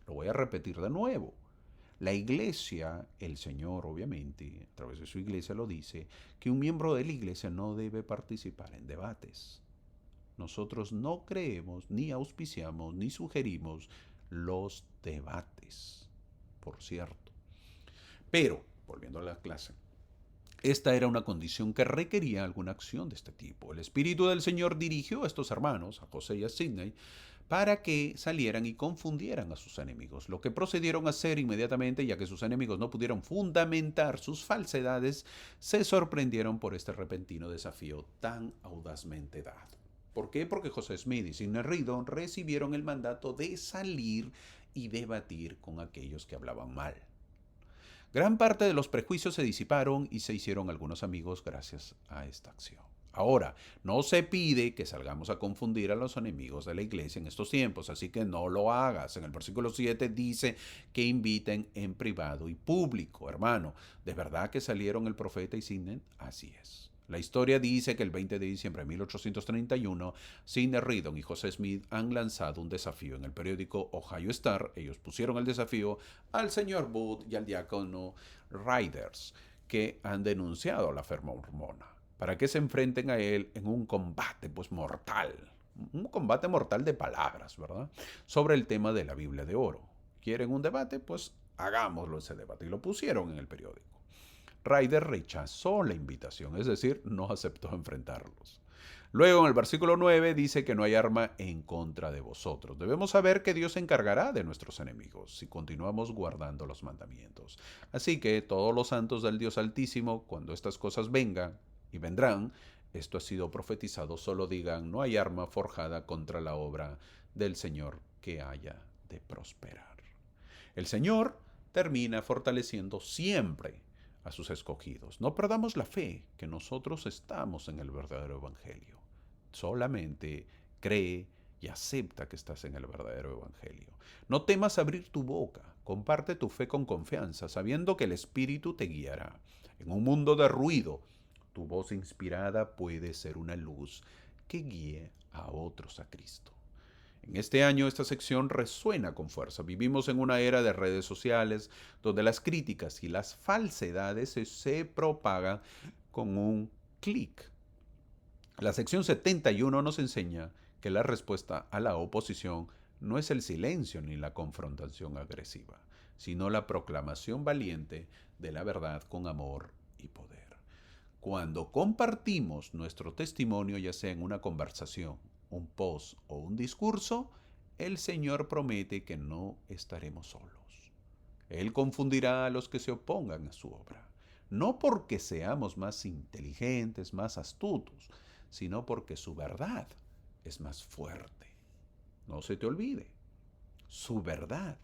lo voy a repetir de nuevo. La iglesia, el Señor obviamente, a través de su iglesia lo dice, que un miembro de la iglesia no debe participar en debates. Nosotros no creemos, ni auspiciamos, ni sugerimos los debates, por cierto. Pero, volviendo a la clase, esta era una condición que requería alguna acción de este tipo. El Espíritu del Señor dirigió a estos hermanos, a José y a Sidney, para que salieran y confundieran a sus enemigos, lo que procedieron a hacer inmediatamente, ya que sus enemigos no pudieron fundamentar sus falsedades, se sorprendieron por este repentino desafío tan audazmente dado. ¿Por qué? Porque José Smith y Sidney Rigdon recibieron el mandato de salir y debatir con aquellos que hablaban mal. Gran parte de los prejuicios se disiparon y se hicieron algunos amigos gracias a esta acción. Ahora, no se pide que salgamos a confundir a los enemigos de la iglesia en estos tiempos, así que no lo hagas. En el versículo 7 dice que inviten en privado y público. Hermano, ¿de verdad que salieron el profeta y Sidney? Así es. La historia dice que el 20 de diciembre de 1831, Sidney Rigdon y José Smith han lanzado un desafío en el periódico Ohio Star. Ellos pusieron el desafío al señor Booth y al diácono Riders, que han denunciado a la fe mormona, para que se enfrenten a él en un combate mortal. Un combate mortal de palabras, ¿verdad? Sobre el tema de la Biblia de oro. ¿Quieren un debate? Pues hagámoslo ese debate. Y lo pusieron en el periódico. Ryder rechazó la invitación, es decir, no aceptó enfrentarlos. Luego en el versículo 9 dice que no hay arma en contra de vosotros. Debemos saber que Dios se encargará de nuestros enemigos si continuamos guardando los mandamientos. Así que todos los santos del Dios Altísimo, cuando estas cosas vengan y vendrán, esto ha sido profetizado, solo digan, no hay arma forjada contra la obra del Señor que haya de prosperar. El Señor termina fortaleciendo siempre a sus escogidos. No perdamos la fe que nosotros estamos en el verdadero evangelio. Solamente cree y acepta que estás en el verdadero evangelio. No temas abrir tu boca. Comparte tu fe con confianza, sabiendo que el Espíritu te guiará. En un mundo de ruido, tu voz inspirada puede ser una luz que guíe a otros a Cristo. En este año esta sección resuena con fuerza. Vivimos en una era de redes sociales donde las críticas y las falsedades se propagan con un clic. La sección 71 nos enseña que la respuesta a la oposición no es el silencio ni la confrontación agresiva, sino la proclamación valiente de la verdad con amor y poder. Cuando compartimos nuestro testimonio, ya sea en una conversación, un post o un discurso, el Señor promete que no estaremos solos. Él confundirá a los que se opongan a su obra, no porque seamos más inteligentes, más astutos, sino porque su verdad es más fuerte. No se te olvide, su verdad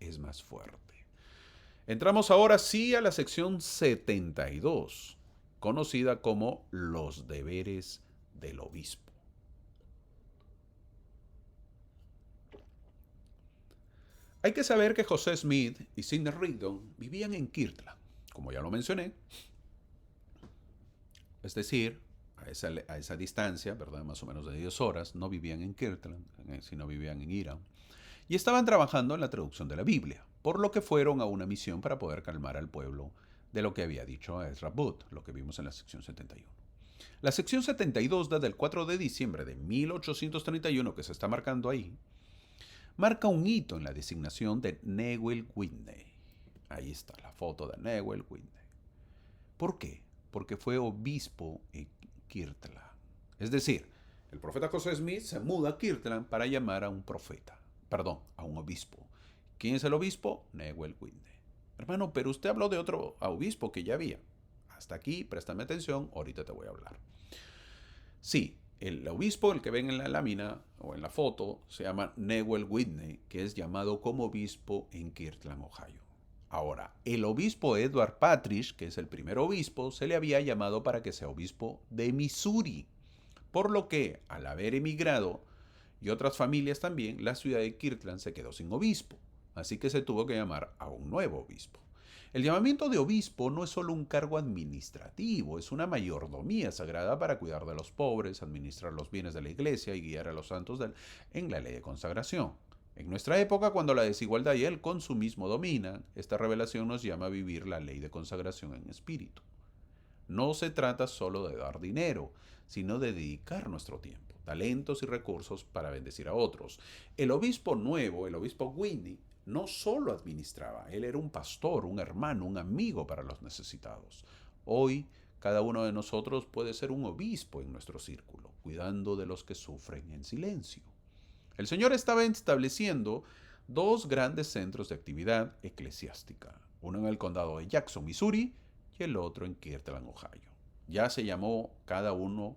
es más fuerte. Entramos ahora sí a la sección 72, conocida como los deberes del obispo. Hay que saber que José Smith y Sidney Rigdon vivían en Kirtland, como ya lo mencioné, es decir, a esa distancia, ¿verdad? Más o menos de 10 horas, no vivían en Kirtland, sino vivían en Irán, y estaban trabajando en la traducción de la Biblia, por lo que fueron a una misión para poder calmar al pueblo de lo que había dicho Ezra Booth, lo que vimos en la sección 71. La sección 72, desde el 4 de diciembre de 1831, que se está marcando ahí, marca un hito en la designación de Newell Whitney. Ahí está la foto de Newell Whitney. ¿Por qué? Porque fue obispo en Kirtland. Es decir, el profeta José Smith se muda a Kirtland para llamar a un profeta, a un obispo. ¿Quién es el obispo? Newell Whitney. Hermano, pero usted habló de otro obispo que ya había. Hasta aquí, préstame atención, ahorita te voy a hablar. Sí, el obispo, el que ven en la lámina o en la foto, se llama Newell Whitney, que es llamado como obispo en Kirtland, Ohio. Ahora, el obispo Edward Parrish, que es el primer obispo, se le había llamado para que sea obispo de Missouri, por lo que, al haber emigrado, y otras familias también, la ciudad de Kirtland se quedó sin obispo, así que se tuvo que llamar a un nuevo obispo. El llamamiento de obispo no es solo un cargo administrativo, es una mayordomía sagrada para cuidar de los pobres, administrar los bienes de la iglesia y guiar a los santos en la ley de consagración. En nuestra época, cuando la desigualdad y el consumismo dominan, esta revelación nos llama a vivir la ley de consagración en espíritu. No se trata solo de dar dinero, sino de dedicar nuestro tiempo, talentos y recursos para bendecir a otros. El obispo nuevo, el obispo Whitney, no solo administraba, él era un pastor, un hermano, un amigo para los necesitados. Hoy, cada uno de nosotros puede ser un obispo en nuestro círculo, cuidando de los que sufren en silencio. El Señor estaba estableciendo dos grandes centros de actividad eclesiástica, uno en el condado de Jackson, Missouri, y el otro en Kirtland, Ohio. Ya se llamó cada uno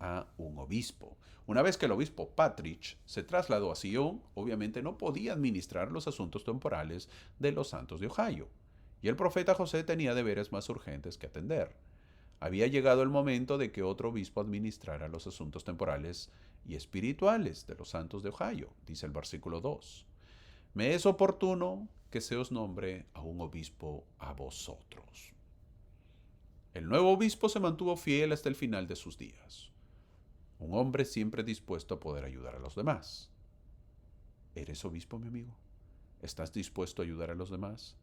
a un obispo. Una vez que el obispo Patrick se trasladó a Sion, obviamente no podía administrar los asuntos temporales de los santos de Ohio, y el profeta José tenía deberes más urgentes que atender. Había llegado el momento de que otro obispo administrara los asuntos temporales y espirituales de los santos de Ohio, dice el versículo 2. Me es oportuno que se os nombre a un obispo a vosotros. El nuevo obispo se mantuvo fiel hasta el final de sus días. Un hombre siempre dispuesto a poder ayudar a los demás. ¿Eres obispo, mi amigo? ¿Estás dispuesto a ayudar a los demás?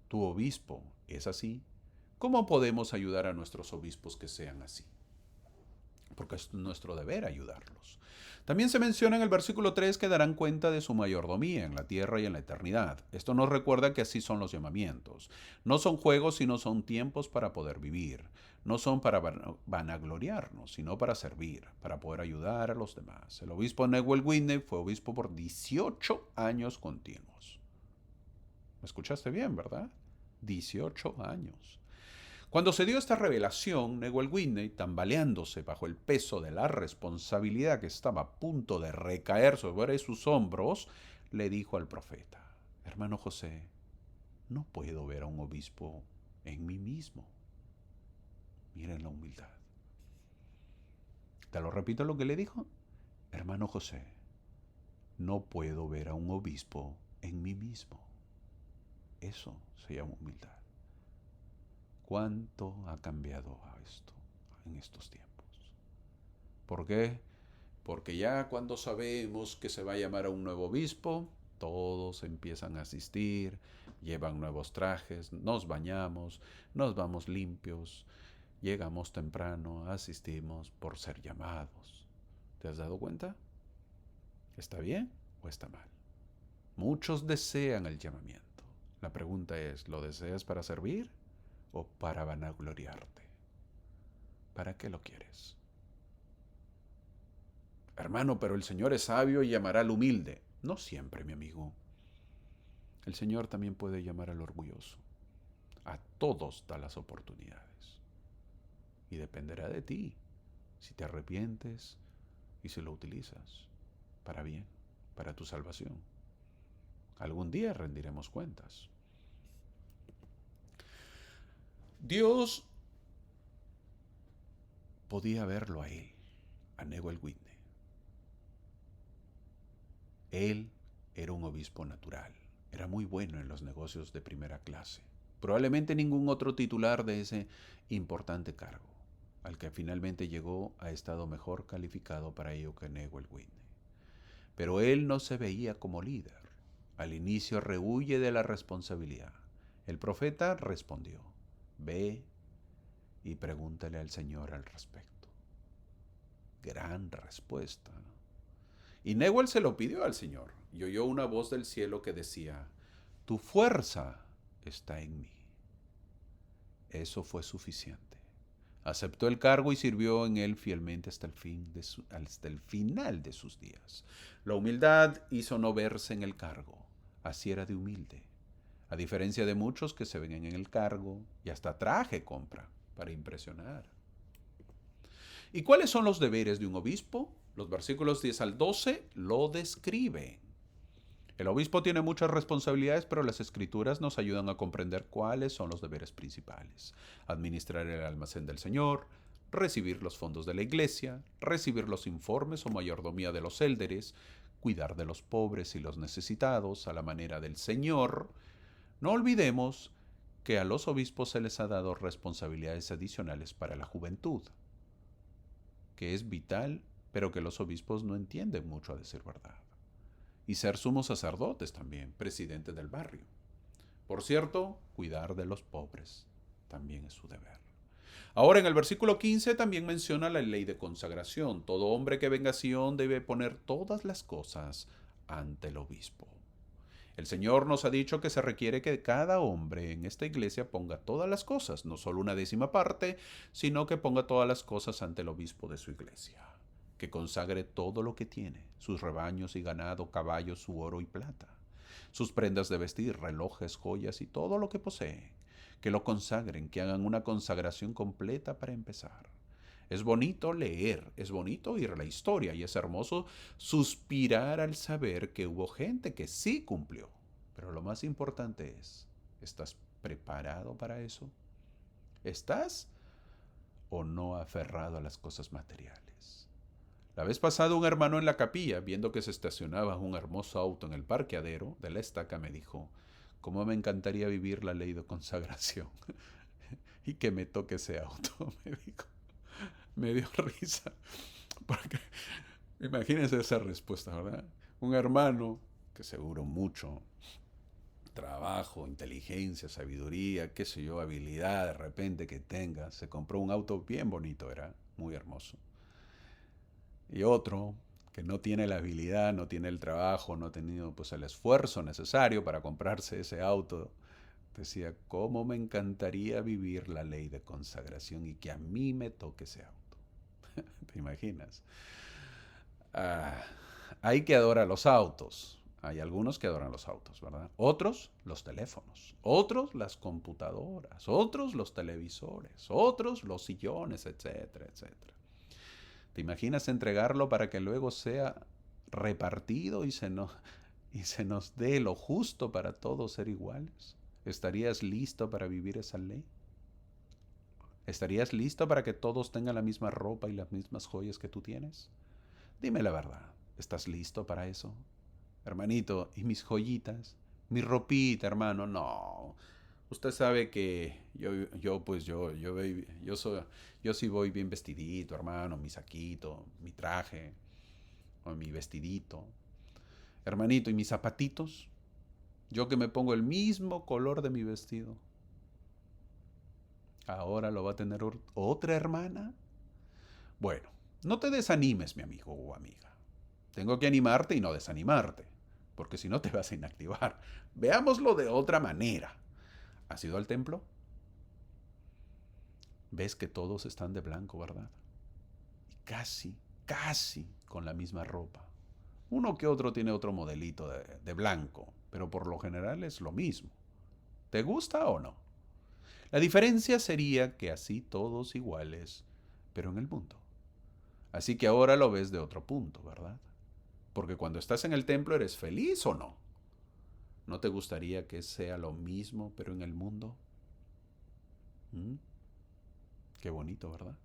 ¿Tu obispo es así? ¿Cómo podemos ayudar a nuestros obispos que sean así? Porque es nuestro deber ayudarlos. También se menciona en el versículo 3 que darán cuenta de su mayordomía en la tierra y en la eternidad. Esto nos recuerda que así son los llamamientos. No son juegos, sino son tiempos para poder vivir. No son para vanagloriarnos, sino para servir, para poder ayudar a los demás. El obispo Newell Whitney fue obispo por 18 años continuos. ¿Me escuchaste bien, verdad? 18 años. Cuando se dio esta revelación, Newell Whitney, tambaleándose bajo el peso de la responsabilidad que estaba a punto de recaer sobre sus hombros, le dijo al profeta: hermano José, no puedo ver a un obispo en mí mismo. Miren la humildad. Te lo repito lo que le dijo. Hermano José, no puedo ver a un obispo en mí mismo. Eso se llama humildad. ¿Cuánto ha cambiado esto en estos tiempos? ¿Por qué? Porque ya cuando sabemos que se va a llamar a un nuevo obispo, todos empiezan a asistir, llevan nuevos trajes, nos bañamos, nos vamos limpios, llegamos temprano, asistimos por ser llamados. ¿Te has dado cuenta? ¿Está bien o está mal? Muchos desean el llamamiento. La pregunta es, ¿lo deseas para servir o para vanagloriarte? ¿Para qué lo quieres? Hermano, pero el Señor es sabio y llamará al humilde. No siempre, mi amigo. El Señor también puede llamar al orgulloso. A todos da las oportunidades. Y dependerá de ti si te arrepientes y si lo utilizas para bien, para tu salvación. Algún día rendiremos cuentas. Dios podía verlo a él, a Newell Whitney. Él era un obispo natural, era muy bueno en los negocios de primera clase. Probablemente ningún otro titular de ese importante cargo, al que finalmente llegó, ha estado mejor calificado para ello que Newell Whitney. Pero él no se veía como líder. Al inicio rehuye de la responsabilidad. El profeta respondió: ve y pregúntale al Señor al respecto. Gran respuesta, ¿no? Y Newell se lo pidió al Señor y oyó una voz del cielo que decía: tu fuerza está en mí. Eso fue suficiente. Aceptó el cargo y sirvió en él fielmente hasta el final de sus días. La humildad hizo no verse en el cargo. Así era de humilde. A diferencia de muchos que se ven en el cargo y hasta traje compra para impresionar. ¿Y cuáles son los deberes de un obispo? Los versículos 10 al 12 lo describen. El obispo tiene muchas responsabilidades, pero las escrituras nos ayudan a comprender cuáles son los deberes principales. Administrar el almacén del Señor, recibir los fondos de la iglesia, recibir los informes o mayordomía de los élderes, cuidar de los pobres y los necesitados a la manera del Señor. No olvidemos que a los obispos se les ha dado responsabilidades adicionales para la juventud, que es vital, pero que los obispos no entienden mucho, a decir verdad. Y ser sumos sacerdotes también, presidentes del barrio. Por cierto, cuidar de los pobres también es su deber. Ahora en el versículo 15 también menciona la ley de consagración. Todo hombre que venga a Sion debe poner todas las cosas ante el obispo. El Señor nos ha dicho que se requiere que cada hombre en esta iglesia ponga todas las cosas, no solo una décima parte, sino que ponga todas las cosas ante el obispo de su iglesia, que consagre todo lo que tiene, sus rebaños y ganado, caballos, su oro y plata, sus prendas de vestir, relojes, joyas y todo lo que posee, que lo consagren, que hagan una consagración completa para empezar. Es bonito leer, es bonito oír la historia y es hermoso suspirar al saber que hubo gente que sí cumplió. Pero lo más importante es, ¿estás preparado para eso? ¿Estás o no aferrado a las cosas materiales? La vez pasada un hermano en la capilla, viendo que se estacionaba un hermoso auto en el parqueadero de la estaca, me dijo, ¿cómo me encantaría vivir la ley de consagración? Y que me toque ese auto, me dijo. Me dio risa, porque imagínense esa respuesta, ¿verdad? Un hermano que seguro mucho trabajo, inteligencia, sabiduría, qué sé yo, habilidad de repente que tenga, se compró un auto bien bonito, era muy hermoso. Y otro que no tiene la habilidad, no tiene el trabajo, no ha tenido pues el esfuerzo necesario para comprarse ese auto, decía, ¿cómo me encantaría vivir la ley de consagración y que a mí me toque ese auto? ¿Te imaginas? Ah, hay que adorar los autos. Hay algunos que adoran los autos, ¿verdad? Otros los teléfonos, otros las computadoras, otros los televisores, otros los sillones, etcétera, etcétera. ¿Te imaginas entregarlo para que luego sea repartido y se nos dé lo justo para todos ser iguales? ¿Estarías listo para vivir esa ley? ¿Estarías listo para que todos tengan la misma ropa y las mismas joyas que tú tienes? Dime la verdad, ¿estás listo para eso? Hermanito, ¿y mis joyitas? Mi ropita, hermano, no. Usted sabe que yo sí voy bien vestidito, hermano, mi saquito, mi traje, o mi vestidito. Hermanito, ¿y mis zapatitos? Yo que me pongo el mismo color de mi vestido. ¿Ahora lo va a tener otra hermana? Bueno, no te desanimes, mi amigo o amiga. Tengo que animarte y no desanimarte, porque si no te vas a inactivar. Veámoslo de otra manera. ¿Has ido al templo? Ves que todos están de blanco, ¿verdad? Y casi con la misma ropa. Uno que otro tiene otro modelito de blanco, pero por lo general es lo mismo. ¿Te gusta o no? La diferencia sería que así todos iguales, pero en el mundo. Así que ahora lo ves de otro punto, ¿verdad? Porque cuando estás en el templo eres feliz o no. ¿No te gustaría que sea lo mismo, pero en el mundo? ¿Mm? Qué bonito, ¿verdad?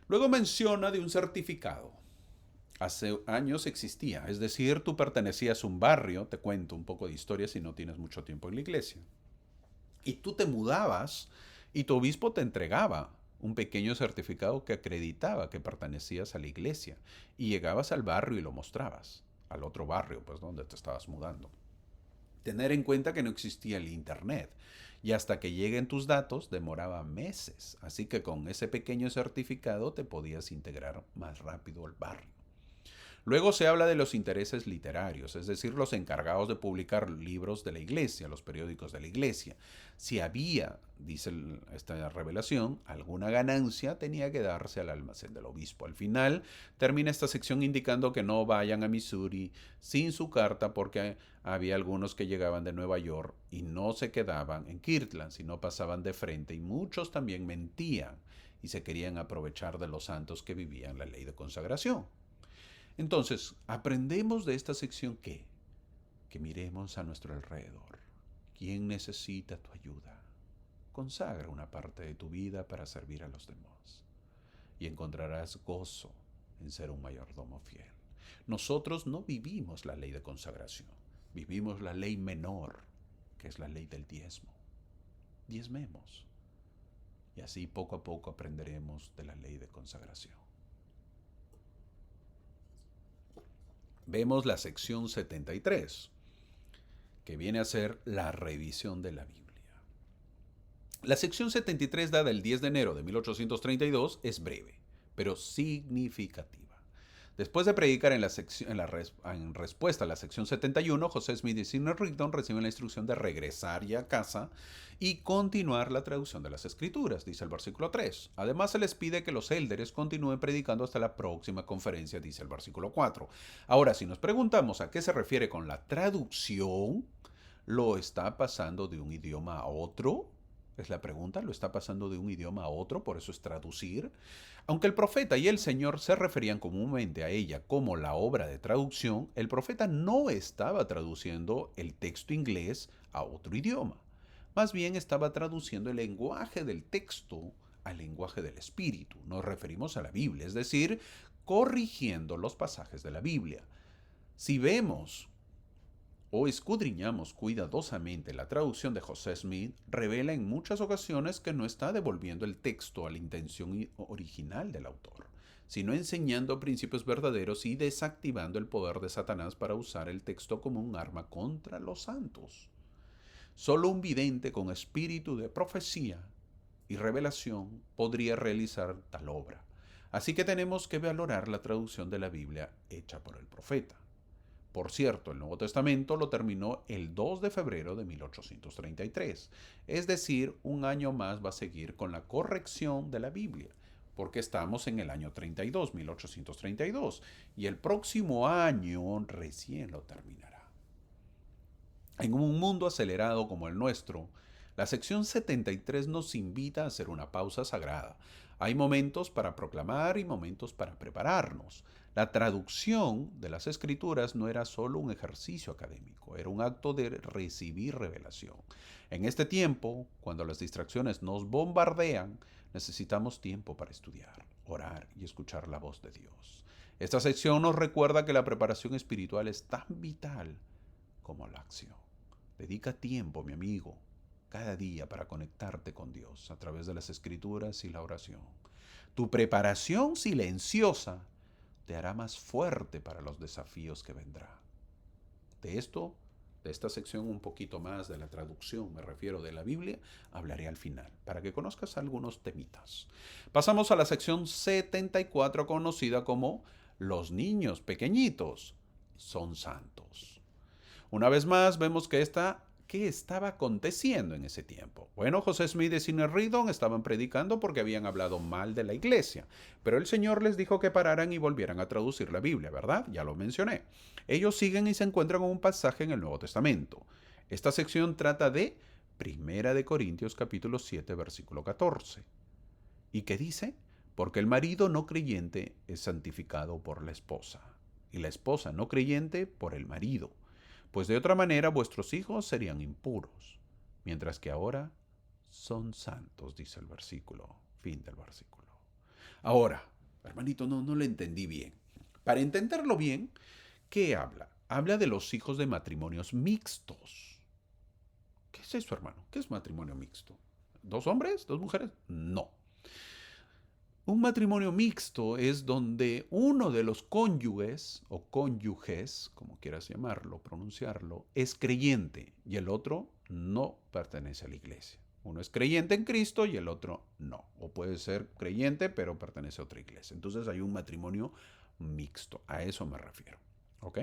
Luego menciona de un certificado. Hace años existía, es decir, tú pertenecías a un barrio, te cuento un poco de historia si no tienes mucho tiempo en la iglesia, y tú te mudabas y tu obispo te entregaba un pequeño certificado que acreditaba que pertenecías a la iglesia y llegabas al barrio y lo mostrabas, al otro barrio, pues donde te estabas mudando. Tener en cuenta que no existía el internet y hasta que lleguen tus datos demoraba meses, así que con ese pequeño certificado te podías integrar más rápido al barrio. Luego se habla de los intereses literarios, es decir, los encargados de publicar libros de la iglesia, los periódicos de la iglesia. Si había, dice esta revelación, alguna ganancia tenía que darse al almacén del obispo. Al final termina esta sección indicando que no vayan a Missouri sin su carta porque había algunos que llegaban de Nueva York y no se quedaban en Kirtland, sino pasaban de frente y muchos también mentían y se querían aprovechar de los santos que vivían la ley de consagración. Entonces, aprendemos de esta sección que miremos a nuestro alrededor. ¿Quién necesita tu ayuda? Consagra una parte de tu vida para servir a los demás y encontrarás gozo en ser un mayordomo fiel. Nosotros no vivimos la ley de consagración, vivimos la ley menor, que es la ley del diezmo. Diezmemos. Y así poco a poco aprenderemos de la ley de consagración. Vemos la sección 73, que viene a ser la revisión de la Biblia. La sección 73, dada el 10 de enero de 1832, es breve, pero significativa. Después de predicar en respuesta a la sección 71, José Smith y Sidney Rigdon reciben la instrucción de regresar ya a casa y continuar la traducción de las Escrituras, dice el versículo 3. Además, se les pide que los élderes continúen predicando hasta la próxima conferencia, dice el versículo 4. Ahora, si nos preguntamos a qué se refiere con la traducción, ¿lo está pasando de un idioma a otro? Es la pregunta, ¿lo está pasando de un idioma a otro? Por eso es traducir. Aunque el profeta y el Señor se referían comúnmente a ella como la obra de traducción, el profeta no estaba traduciendo el texto inglés a otro idioma. Más bien estaba traduciendo el lenguaje del texto al lenguaje del espíritu. Nos referimos a la Biblia, es decir, corrigiendo los pasajes de la Biblia. Si vemos o escudriñamos cuidadosamente la traducción de José Smith, revela en muchas ocasiones que no está devolviendo el texto a la intención original del autor, sino enseñando principios verdaderos y desactivando el poder de Satanás para usar el texto como un arma contra los santos. Solo un vidente con espíritu de profecía y revelación podría realizar tal obra. Así que tenemos que valorar la traducción de la Biblia hecha por el profeta. Por cierto, el Nuevo Testamento lo terminó el 2 de febrero de 1833. Es decir, un año más va a seguir con la corrección de la Biblia, porque estamos en el año 32, 1832, y el próximo año recién lo terminará. En un mundo acelerado como el nuestro, la sección 73 nos invita a hacer una pausa sagrada. Hay momentos para proclamar y momentos para prepararnos. La traducción de las Escrituras no era solo un ejercicio académico, era un acto de recibir revelación. En este tiempo, cuando las distracciones nos bombardean, necesitamos tiempo para estudiar, orar y escuchar la voz de Dios. Esta sección nos recuerda que la preparación espiritual es tan vital como la acción. Dedica tiempo, mi amigo, cada día para conectarte con Dios a través de las Escrituras y la oración. Tu preparación silenciosa te hará más fuerte para los desafíos que vendrán. De esta sección un poquito más de la traducción, me refiero de la Biblia, hablaré al final, para que conozcas algunos temitas. Pasamos a la sección 74, conocida como los niños pequeñitos son santos. Una vez más, vemos que ¿qué estaba aconteciendo en ese tiempo? Bueno, José Smith y Sidney Rigdon estaban predicando porque habían hablado mal de la iglesia, pero el Señor les dijo que pararan y volvieran a traducir la Biblia, ¿verdad? Ya lo mencioné. Ellos siguen y se encuentran con un pasaje en el Nuevo Testamento. Esta sección trata de Primera de Corintios capítulo 7, versículo 14. ¿Y qué dice? Porque el marido no creyente es santificado por la esposa, y la esposa no creyente por el marido. Pues de otra manera vuestros hijos serían impuros, mientras que ahora son santos, dice el versículo, fin del versículo. Ahora, hermanito, no le entendí bien. Para entenderlo bien, ¿qué habla? Habla de los hijos de matrimonios mixtos. ¿Qué es eso, hermano? ¿Qué es matrimonio mixto? ¿Dos hombres? ¿Dos mujeres? No. Un matrimonio mixto es donde uno de los cónyuges o cónyuges, como quieras llamarlo, pronunciarlo, es creyente y el otro no pertenece a la iglesia. Uno es creyente en Cristo y el otro no. O puede ser creyente pero pertenece a otra iglesia. Entonces hay un matrimonio mixto. A eso me refiero. ¿Ok?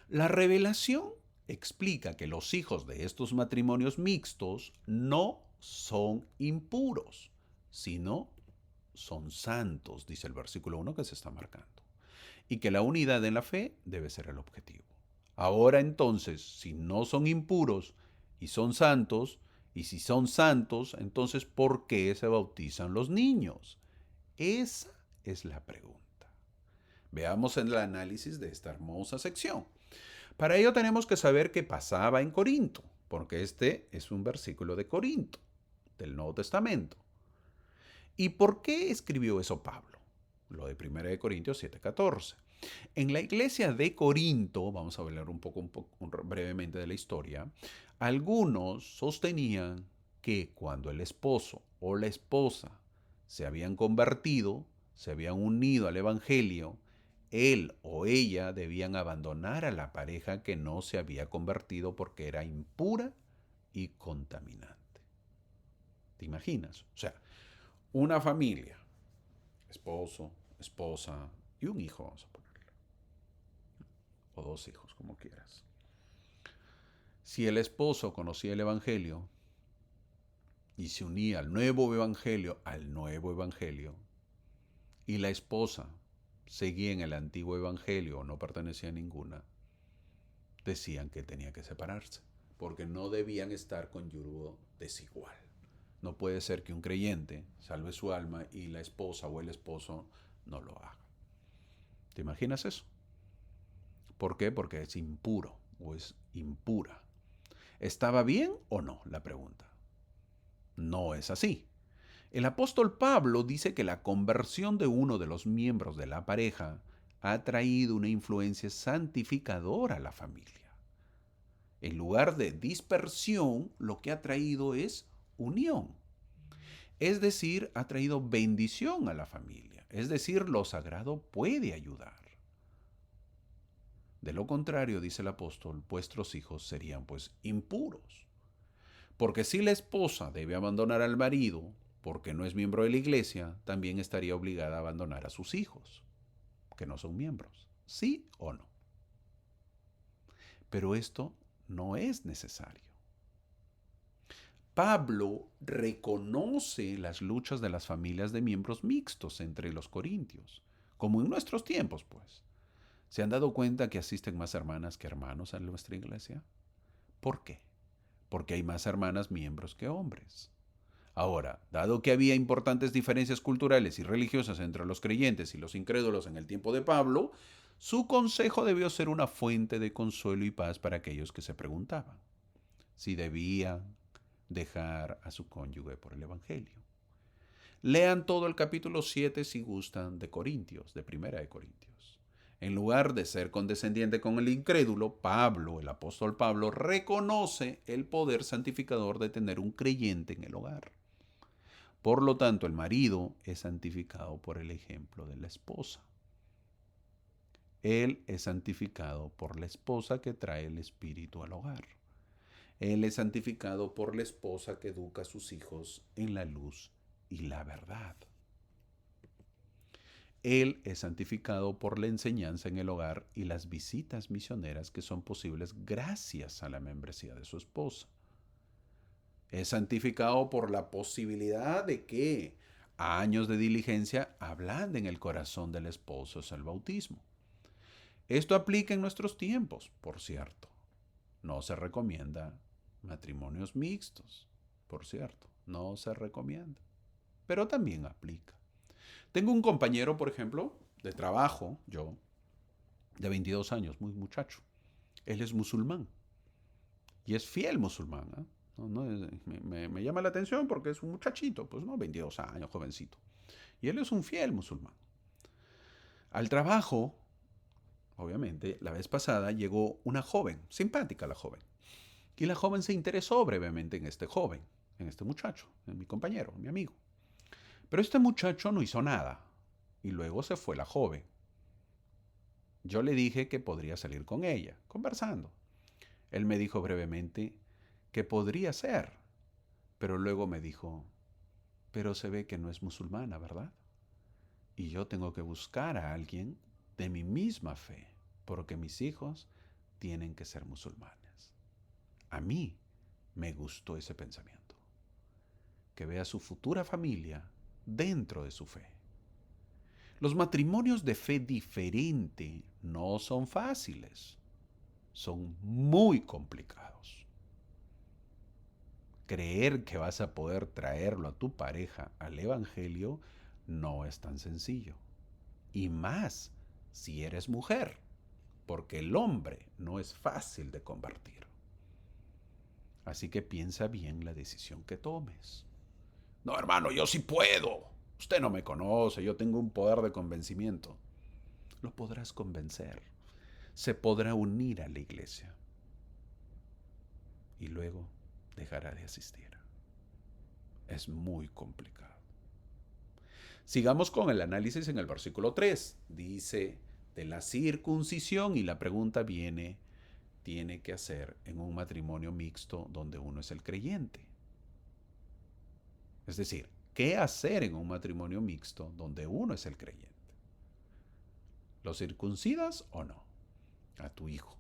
La revelación explica que los hijos de estos matrimonios mixtos no son impuros, sino son santos, dice el versículo 1 que se está marcando, y que la unidad en la fe debe ser el objetivo. Ahora entonces, si no son impuros y son santos, y si son santos, entonces ¿por qué se bautizan los niños? Esa es la pregunta. Veamos el análisis de esta hermosa sección. Para ello tenemos que saber qué pasaba en Corinto, porque este es un versículo de Corinto, del Nuevo Testamento. ¿Y por qué escribió eso Pablo? Lo de 1 Corintios 7:14. En la iglesia de Corinto, vamos a hablar un poco brevemente de la historia, algunos sostenían que cuando el esposo o la esposa se habían convertido, se habían unido al Evangelio, él o ella debían abandonar a la pareja que no se había convertido porque era impura y contaminante. ¿Te imaginas? O sea, una familia, esposo, esposa y un hijo, vamos a ponerle, o dos hijos, como quieras. Si el esposo conocía el Evangelio y se unía al nuevo Evangelio, y la esposa seguía en el antiguo Evangelio o no pertenecía a ninguna, decían que tenía que separarse, porque no debían estar con yugo desigual. No puede ser que un creyente salve su alma y la esposa o el esposo no lo haga. ¿Te imaginas eso? ¿Por qué? Porque es impuro o es impura. ¿Estaba bien o no? La pregunta. No es así. El apóstol Pablo dice que la conversión de uno de los miembros de la pareja ha traído una influencia santificadora a la familia. En lugar de dispersión, lo que ha traído es unión. Es decir, ha traído bendición a la familia. Es decir, lo sagrado puede ayudar. De lo contrario, dice el apóstol, vuestros hijos serían pues impuros. Porque si la esposa debe abandonar al marido porque no es miembro de la iglesia, también estaría obligada a abandonar a sus hijos, que no son miembros. ¿Sí o no? Pero esto no es necesario. Pablo reconoce las luchas de las familias de miembros mixtos entre los corintios, como en nuestros tiempos, pues. ¿Se han dado cuenta que asisten más hermanas que hermanos a nuestra iglesia? ¿Por qué? Porque hay más hermanas miembros que hombres. Ahora, dado que había importantes diferencias culturales y religiosas entre los creyentes y los incrédulos en el tiempo de Pablo, su consejo debió ser una fuente de consuelo y paz para aquellos que se preguntaban si debían dejar a su cónyuge por el Evangelio. Lean todo el capítulo 7 si gustan de Corintios, de Primera de Corintios. En lugar de ser condescendiente con el incrédulo, Pablo, el apóstol Pablo, reconoce el poder santificador de tener un creyente en el hogar. Por lo tanto, el marido es santificado por el ejemplo de la esposa. Él es santificado por la esposa que trae el espíritu al hogar. Él es santificado por la esposa que educa a sus hijos en la luz y la verdad. Él es santificado por la enseñanza en el hogar y las visitas misioneras que son posibles gracias a la membresía de su esposa. Es santificado por la posibilidad de que años de diligencia ablanden el corazón del esposo es el bautismo. Esto aplica en nuestros tiempos, por cierto. No se recomienda matrimonios mixtos, por cierto. No se recomienda. Pero también aplica. Tengo un compañero, por ejemplo, de trabajo, yo, de 22 años, muy muchacho. Él es musulmán y es fiel musulmán. ¿Eh? Me llama la atención porque es un muchachito, pues no, 22 años, jovencito. Y él es un fiel musulmán. Al trabajo, obviamente, la vez pasada llegó una joven, simpática la joven. Y la joven se interesó brevemente en este joven, en este muchacho, en mi compañero, en mi amigo. Pero este muchacho no hizo nada. Y luego se fue la joven. Yo le dije que podría salir con ella, conversando. Él me dijo brevemente que podría ser, pero luego me dijo, pero se ve que no es musulmana, ¿verdad? Y yo tengo que buscar a alguien de mi misma fe, porque mis hijos tienen que ser musulmanes. A mí me gustó ese pensamiento, que vea su futura familia dentro de su fe. Los matrimonios de fe diferente no son fáciles, son muy complicados. Creer que vas a poder traerlo a tu pareja al Evangelio no es tan sencillo. Y más si eres mujer, porque el hombre no es fácil de convertir. Así que piensa bien la decisión que tomes. No, hermano, yo sí puedo. Usted no me conoce, yo tengo un poder de convencimiento. lo podrás convencer, se podrá unir a la iglesia y luego dejará de asistir. Es muy complicado. Sigamos con el análisis en el versículo 3. Dice de la circuncisión y la pregunta tiene que hacer en un matrimonio mixto donde uno es el creyente. Es decir, ¿qué hacer en un matrimonio mixto donde uno es el creyente? ¿Lo circuncidas o no? A tu hijo.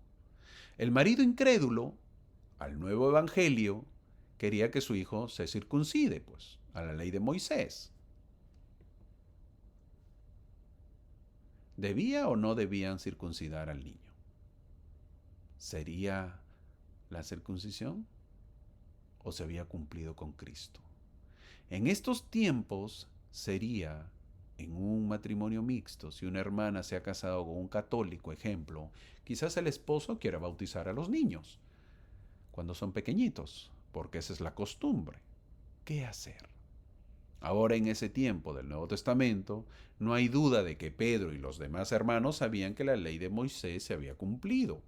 El marido incrédulo, al nuevo evangelio, quería que su hijo se circuncide, pues, a la ley de Moisés. ¿Debía o no debían circuncidar al niño? ¿Sería la circuncisión o se había cumplido con Cristo? En estos tiempos sería en un matrimonio mixto, si una hermana se ha casado con un católico, ejemplo, quizás el esposo quiera bautizar a los niños cuando son pequeñitos, porque esa es la costumbre. ¿Qué hacer? Ahora en ese tiempo del Nuevo Testamento, no hay duda de que Pedro y los demás hermanos sabían que la ley de Moisés se había cumplido.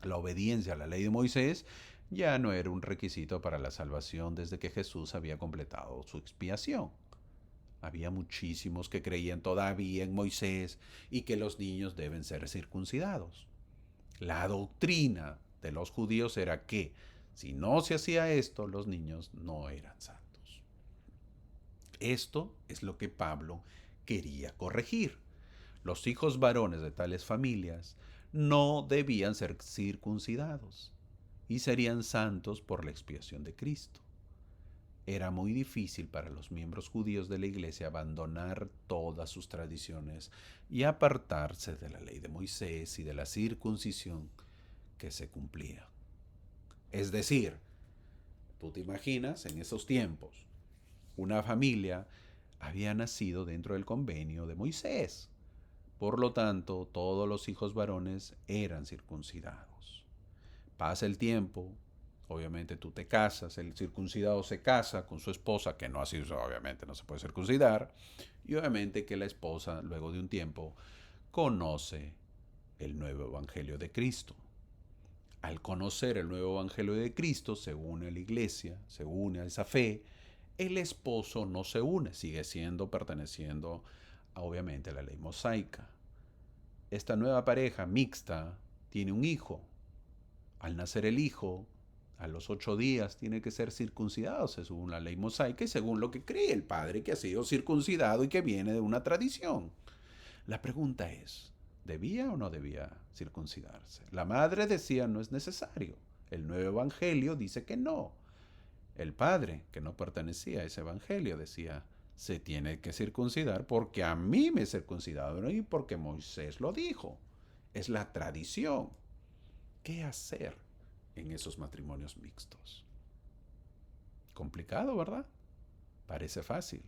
La obediencia a la ley de Moisés ya no era un requisito para la salvación desde que Jesús había completado su expiación. Había muchísimos que creían todavía en Moisés y que los niños deben ser circuncidados. La doctrina de los judíos era que si no se hacía esto, los niños no eran santos. Esto es lo que Pablo quería corregir. Los hijos varones de tales familias no debían ser circuncidados y serían santos por la expiación de Cristo. Era muy difícil para los miembros judíos de la iglesia abandonar todas sus tradiciones y apartarse de la ley de Moisés y de la circuncisión que se cumplía. Es decir, tú te imaginas en esos tiempos, una familia había nacido dentro del convenio de Moisés. Por lo tanto, todos los hijos varones eran circuncidados. Pasa el tiempo, obviamente tú te casas, el circuncidado se casa con su esposa, que no así, obviamente no se puede circuncidar, y obviamente que la esposa, luego de un tiempo, conoce el nuevo evangelio de Cristo. Al conocer el nuevo evangelio de Cristo, se une a la iglesia, se une a esa fe. El esposo no se une, sigue perteneciendo obviamente a la ley mosaica. Esta nueva pareja mixta tiene un hijo. Al nacer el hijo, a los 8 días tiene que ser circuncidado según la ley mosaica y según lo que cree el padre que ha sido circuncidado y que viene de una tradición. La pregunta es, ¿debía o no debía circuncidarse? La madre decía no es necesario. El nuevo evangelio dice que no. El padre, que no pertenecía a ese evangelio, decía se tiene que circuncidar porque a mí me circuncidaron y porque Moisés lo dijo. Es la tradición. ¿Qué hacer en esos matrimonios mixtos? Complicado, ¿verdad? Parece fácil.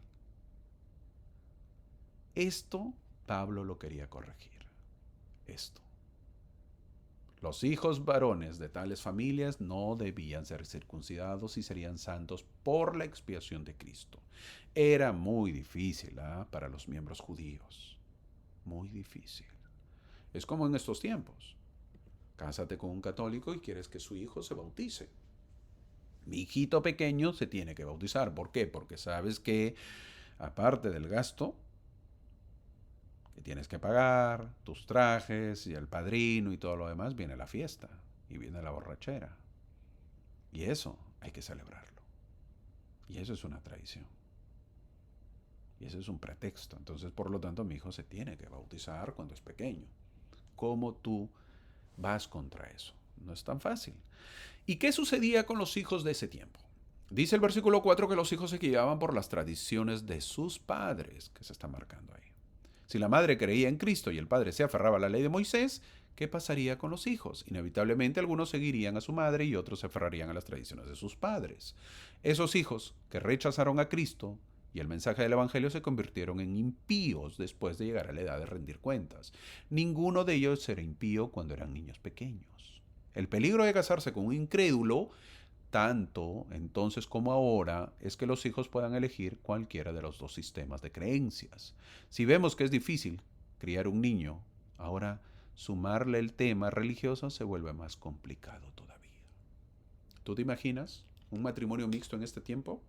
Esto Pablo lo quería corregir. Esto. Los hijos varones de tales familias no debían ser circuncidados y serían santos por la expiación de Cristo. Era muy difícil para los miembros judíos. Muy difícil. Es como en estos tiempos. Cásate con un católico y quieres que su hijo se bautice. Mi hijito pequeño se tiene que bautizar. ¿Por qué? Porque sabes que aparte del gasto que tienes que pagar, tus trajes y el padrino y todo lo demás, viene la fiesta y viene la borrachera. Y eso hay que celebrarlo. Y eso es una tradición. Y eso es un pretexto. Entonces, por lo tanto, mi hijo se tiene que bautizar cuando es pequeño. ¿Cómo tú vas contra eso? No es tan fácil. ¿Y qué sucedía con los hijos de ese tiempo? Dice el versículo 4 que los hijos se guiaban por las tradiciones de sus padres, que se está marcando ahí. Si la madre creía en Cristo y el padre se aferraba a la ley de Moisés, ¿qué pasaría con los hijos? Inevitablemente algunos seguirían a su madre y otros se aferrarían a las tradiciones de sus padres. Esos hijos que rechazaron a Cristo y el mensaje del Evangelio se convirtieron en impíos después de llegar a la edad de rendir cuentas. Ninguno de ellos era impío cuando eran niños pequeños. El peligro de casarse con un incrédulo, tanto entonces como ahora, es que los hijos puedan elegir cualquiera de los dos sistemas de creencias. Si vemos que es difícil criar un niño, ahora sumarle el tema religioso se vuelve más complicado todavía. ¿Tú te imaginas un matrimonio mixto en este tiempo?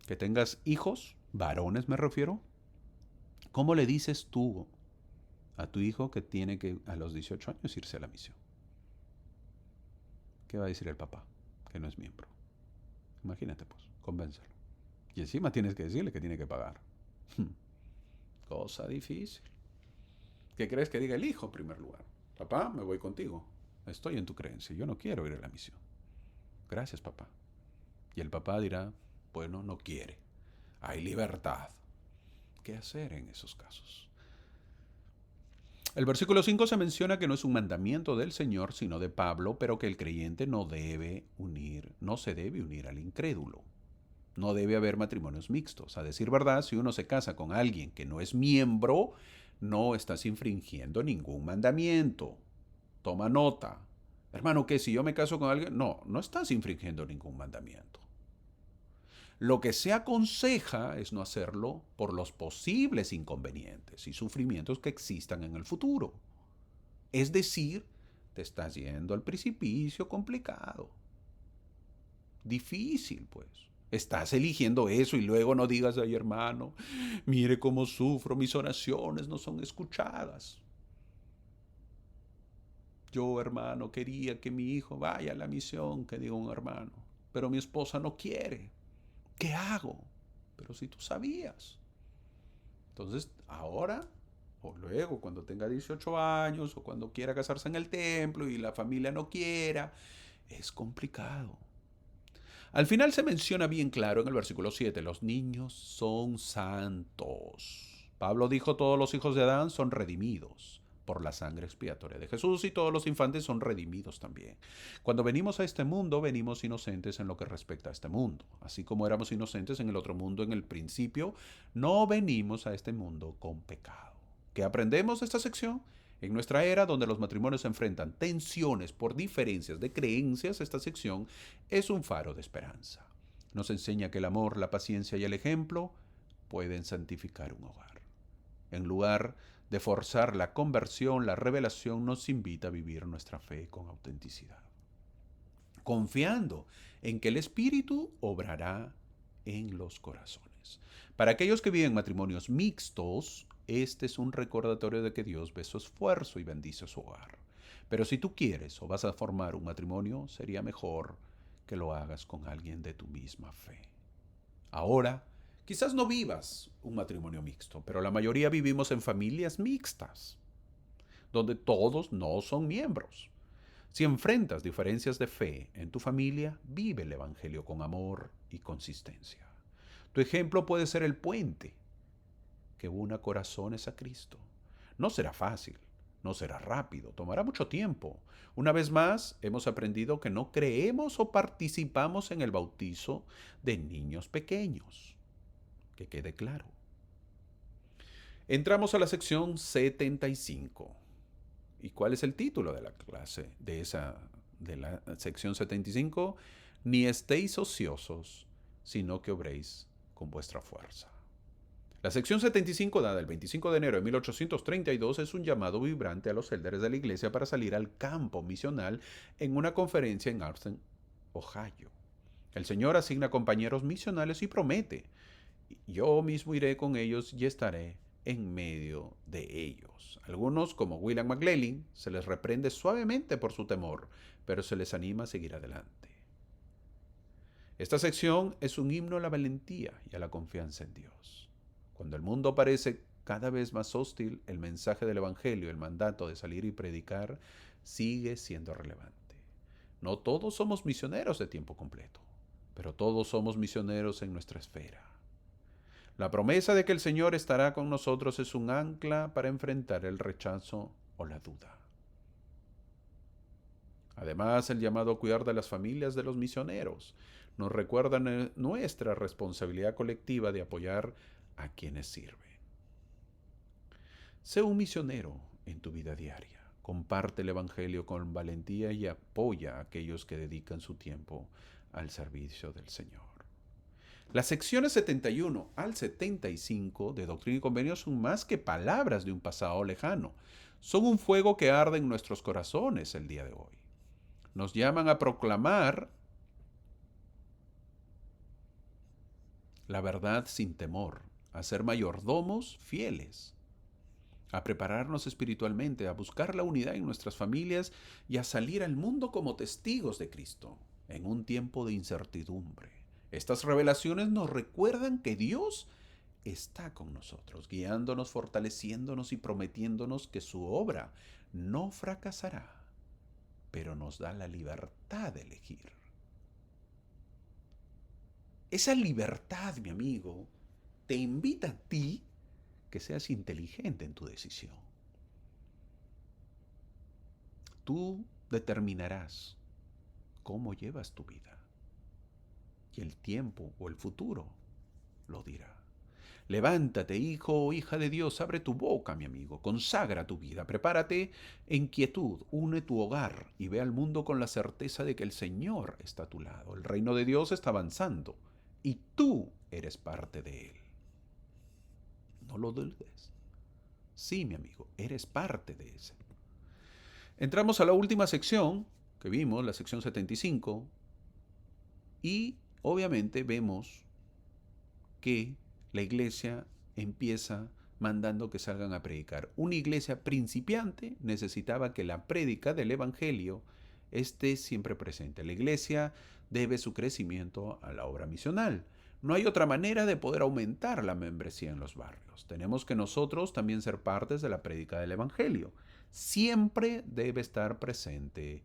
Que tengas hijos, varones me refiero. ¿Cómo le dices tú a tu hijo que tiene que a los 18 años irse a la misión? ¿Qué va a decir el papá? Que no es miembro. Imagínate pues, convéncelo. Y encima tienes que decirle que tiene que pagar. Cosa difícil. ¿Qué crees que diga el hijo en primer lugar? Papá, me voy contigo. Estoy en tu creencia. Yo no quiero ir a la misión. Gracias, papá. Y el papá dirá, bueno, no quiere. Hay libertad. ¿Qué hacer en esos casos? El versículo 5 se menciona que no es un mandamiento del Señor, sino de Pablo, pero que el creyente no se debe unir al incrédulo. No debe haber matrimonios mixtos. A decir verdad, si uno se casa con alguien que no es miembro, no estás infringiendo ningún mandamiento. Toma nota. Hermano, ¿qué? Si yo me caso con alguien, no estás infringiendo ningún mandamiento. Lo que se aconseja es no hacerlo por los posibles inconvenientes y sufrimientos que existan en el futuro. Es decir, te estás yendo al precipicio complicado. Difícil, pues. Estás eligiendo eso y luego no digas, ay hermano, mire cómo sufro, mis oraciones no son escuchadas. Yo, hermano, quería que mi hijo vaya a la misión, que diga un hermano, pero mi esposa no quiere. ¿Qué hago? Pero si tú sabías. Entonces, ahora o luego, cuando tenga 18 años o cuando quiera casarse en el templo y la familia no quiera, es complicado. Al final se menciona bien claro en el versículo 7, los niños son santos. Pablo dijo, todos los hijos de Adán son redimidos por la sangre expiatoria de Jesús y todos los infantes son redimidos también. Cuando venimos a este mundo, venimos inocentes en lo que respecta a este mundo. Así como éramos inocentes en el otro mundo en el principio, no venimos a este mundo con pecado. ¿Qué aprendemos de esta sección? En nuestra era, donde los matrimonios se enfrentan tensiones por diferencias de creencias, esta sección es un faro de esperanza. Nos enseña que el amor, la paciencia y el ejemplo pueden santificar un hogar. En lugar de forzar la conversión, la revelación nos invita a vivir nuestra fe con autenticidad, confiando en que el Espíritu obrará en los corazones. Para aquellos que viven matrimonios mixtos, este es un recordatorio de que Dios ve su esfuerzo y bendice su hogar. Pero si tú quieres o vas a formar un matrimonio, sería mejor que lo hagas con alguien de tu misma fe. Ahora, quizás no vivas un matrimonio mixto, pero la mayoría vivimos en familias mixtas, donde todos no son miembros. Si enfrentas diferencias de fe en tu familia, vive el Evangelio con amor y consistencia. Tu ejemplo puede ser el puente que una corazones a Cristo. No será fácil, no será rápido, tomará mucho tiempo. Una vez más, hemos aprendido que no creemos o participamos en el bautizo de niños pequeños. Que quede claro. Entramos a la sección 75. ¿Y cuál es el título de la clase de la sección 75? Ni estéis ociosos, sino que obréis con vuestra fuerza. La sección 75, dada el 25 de enero de 1832, es un llamado vibrante a los líderes de la iglesia para salir al campo misional en una conferencia en Austin, Ohio. El Señor asigna compañeros misionales y promete, yo mismo iré con ellos y estaré en medio de ellos. Algunos, como William McLean, se les reprende suavemente por su temor, pero se les anima a seguir adelante. Esta sección es un himno a la valentía y a la confianza en Dios. Cuando el mundo parece cada vez más hostil, el mensaje del Evangelio, el mandato de salir y predicar, sigue siendo relevante. No todos somos misioneros de tiempo completo, pero todos somos misioneros en nuestra esfera. La promesa de que el Señor estará con nosotros es un ancla para enfrentar el rechazo o la duda. Además, el llamado a cuidar de las familias de los misioneros nos recuerda nuestra responsabilidad colectiva de apoyar a quienes sirven. Sé un misionero en tu vida diaria. Comparte el Evangelio con valentía y apoya a aquellos que dedican su tiempo al servicio del Señor. Las secciones 71 al 75 de Doctrina y Convenios son más que palabras de un pasado lejano. Son un fuego que arde en nuestros corazones el día de hoy. Nos llaman a proclamar la verdad sin temor, a ser mayordomos fieles, a prepararnos espiritualmente, a buscar la unidad en nuestras familias y a salir al mundo como testigos de Cristo en un tiempo de incertidumbre. Estas revelaciones nos recuerdan que Dios está con nosotros, guiándonos, fortaleciéndonos y prometiéndonos que su obra no fracasará, pero nos da la libertad de elegir. Esa libertad, mi amigo, te invita a ti que seas inteligente en tu decisión. Tú determinarás cómo llevas tu vida y el tiempo o el futuro lo dirá. Levántate, hijo o hija de Dios, abre tu boca, mi amigo, consagra tu vida, prepárate en quietud, une tu hogar y ve al mundo con la certeza de que el Señor está a tu lado. El reino de Dios está avanzando y tú eres parte de él. No lo dudes. Sí, mi amigo, eres parte de ese. Entramos a la última sección que vimos, la sección 75, y obviamente vemos que la iglesia empieza mandando que salgan a predicar. Una iglesia principiante necesitaba que la prédica del evangelio esté siempre presente. La iglesia debe su crecimiento a la obra misional. No hay otra manera de poder aumentar la membresía en los barrios. Tenemos que nosotros también ser partes de la prédica del evangelio. Siempre debe estar presente,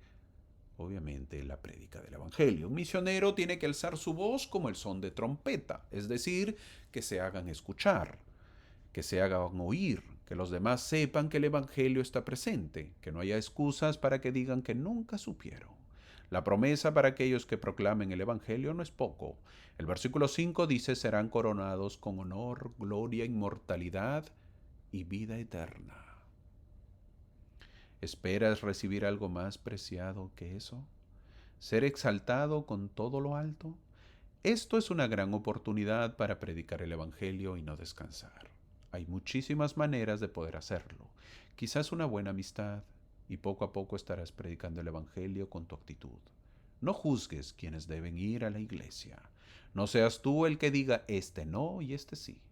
obviamente, la prédica del evangelio. Un misionero tiene que alzar su voz como el son de trompeta, es decir, que se hagan escuchar, que se hagan oír, que los demás sepan que el evangelio está presente, que no haya excusas para que digan que nunca supieron. La promesa para aquellos que proclamen el evangelio no es poco. El versículo 5 dice: serán coronados con honor, gloria, inmortalidad y vida eterna. ¿Esperas recibir algo más preciado que eso? ¿Ser exaltado con todo lo alto? Esto es una gran oportunidad para predicar el Evangelio y no descansar. Hay muchísimas maneras de poder hacerlo. Quizás una buena amistad, y poco a poco estarás predicando el Evangelio con tu actitud. No juzgues quienes deben ir a la iglesia. No seas tú el que diga este no y este sí.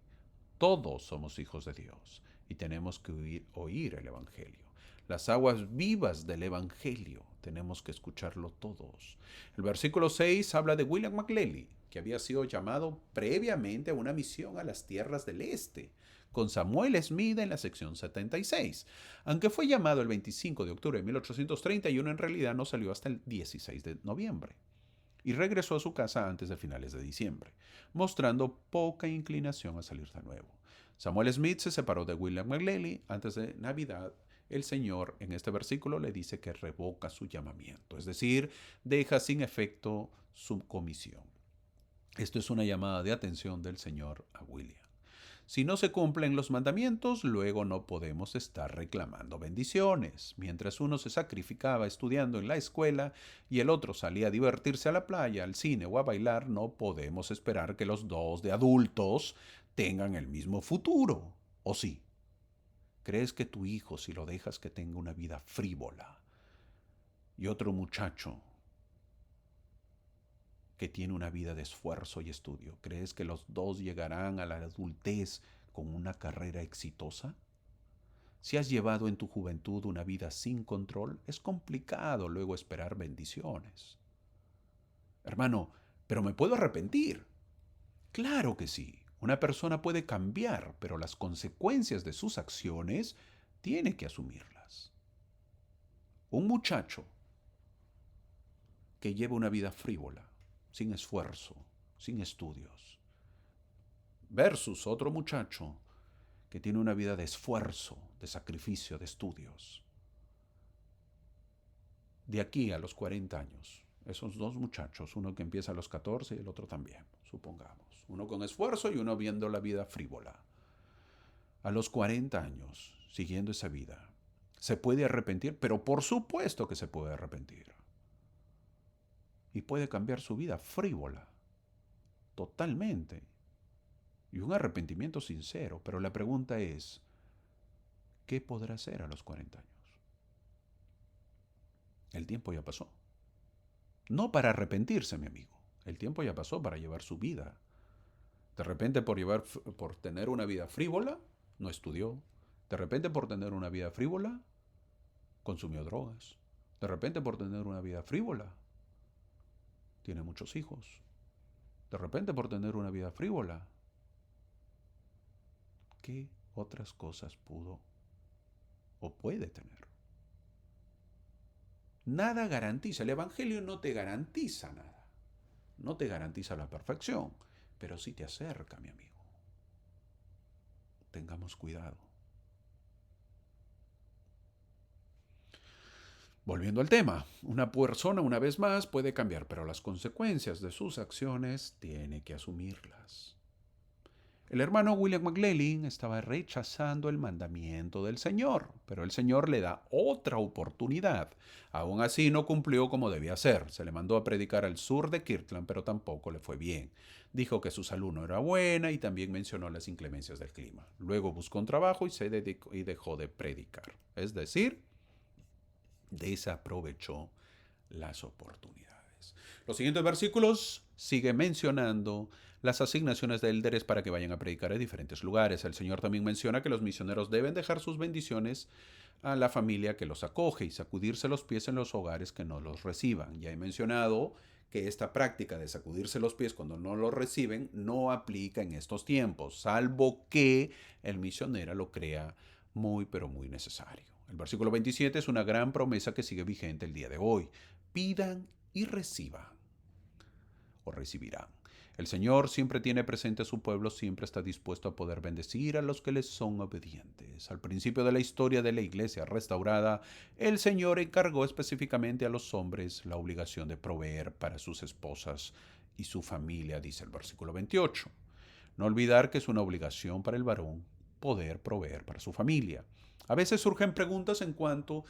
Todos somos hijos de Dios y tenemos que oír el Evangelio. Las aguas vivas del Evangelio tenemos que escucharlo todos. El versículo 6 habla de William McLely, que había sido llamado previamente a una misión a las tierras del este, con Samuel Smith en la sección 76. Aunque fue llamado el 25 de octubre de 1831, en realidad no salió hasta el 16 de noviembre y regresó a su casa antes de finales de diciembre, mostrando poca inclinación a salir de nuevo. Samuel Smith se separó de William McLely antes de Navidad. El Señor en este versículo le dice que revoca su llamamiento, es decir, deja sin efecto su comisión. Esto es una llamada de atención del Señor a William. Si no se cumplen los mandamientos, luego no podemos estar reclamando bendiciones. Mientras uno se sacrificaba estudiando en la escuela y el otro salía a divertirse a la playa, al cine o a bailar, no podemos esperar que los dos de adultos tengan el mismo futuro. ¿O sí? ¿Crees que tu hijo, si lo dejas que tenga una vida frívola y otro muchacho que tiene una vida de esfuerzo y estudio, crees que los dos llegarán a la adultez con una carrera exitosa? Si has llevado en tu juventud una vida sin control, es complicado luego esperar bendiciones. Hermano, pero me puedo arrepentir. Claro que sí. Una persona puede cambiar, pero las consecuencias de sus acciones tiene que asumirlas. Un muchacho que lleva una vida frívola, sin esfuerzo, sin estudios, versus otro muchacho que tiene una vida de esfuerzo, de sacrificio, de estudios. De aquí a los 40 años, esos dos muchachos, uno que empieza a los 14 y el otro también, supongamos. Uno con esfuerzo y uno viendo la vida frívola. A los 40 años, siguiendo esa vida, ¿se puede arrepentir? Pero por supuesto que se puede arrepentir. Y puede cambiar su vida frívola totalmente y un arrepentimiento sincero, pero la pregunta es, ¿qué podrá hacer a los 40 años? El tiempo ya pasó. No para arrepentirse, mi amigo. El tiempo ya pasó para llevar su vida. De repente por tener una vida frívola, no estudió. De repente por tener una vida frívola, consumió drogas. De repente por tener una vida frívola, tiene muchos hijos. De repente por tener una vida frívola, ¿qué otras cosas pudo o puede tener? Nada garantiza. El Evangelio no te garantiza nada. No te garantiza la perfección, pero sí te acerca, mi amigo. Tengamos cuidado. Volviendo al tema, una persona una vez más puede cambiar, pero las consecuencias de sus acciones tiene que asumirlas. El hermano William McLellin estaba rechazando el mandamiento del Señor, pero el Señor le da otra oportunidad. Aún así no cumplió como debía ser. Se le mandó a predicar al sur de Kirtland, pero tampoco le fue bien. Dijo que su salud no era buena y también mencionó las inclemencias del clima. Luego buscó un trabajo y dejó de predicar. Es decir, desaprovechó las oportunidades. Los siguientes versículos sigue mencionando las asignaciones de élderes para que vayan a predicar en diferentes lugares. El Señor también menciona que los misioneros deben dejar sus bendiciones a la familia que los acoge y sacudirse los pies en los hogares que no los reciban. Ya he mencionado que esta práctica de sacudirse los pies cuando no los reciben no aplica en estos tiempos, salvo que el misionero lo crea muy pero muy necesario. El versículo 27 es una gran promesa que sigue vigente el día de hoy. Pidan y reciban o recibirán. El Señor siempre tiene presente a su pueblo, siempre está dispuesto a poder bendecir a los que les son obedientes. Al principio de la historia de la iglesia restaurada, el Señor encargó específicamente a los hombres la obligación de proveer para sus esposas y su familia, dice el versículo 28. No olvidar que es una obligación para el varón poder proveer para su familia. A veces surgen preguntas en cuanto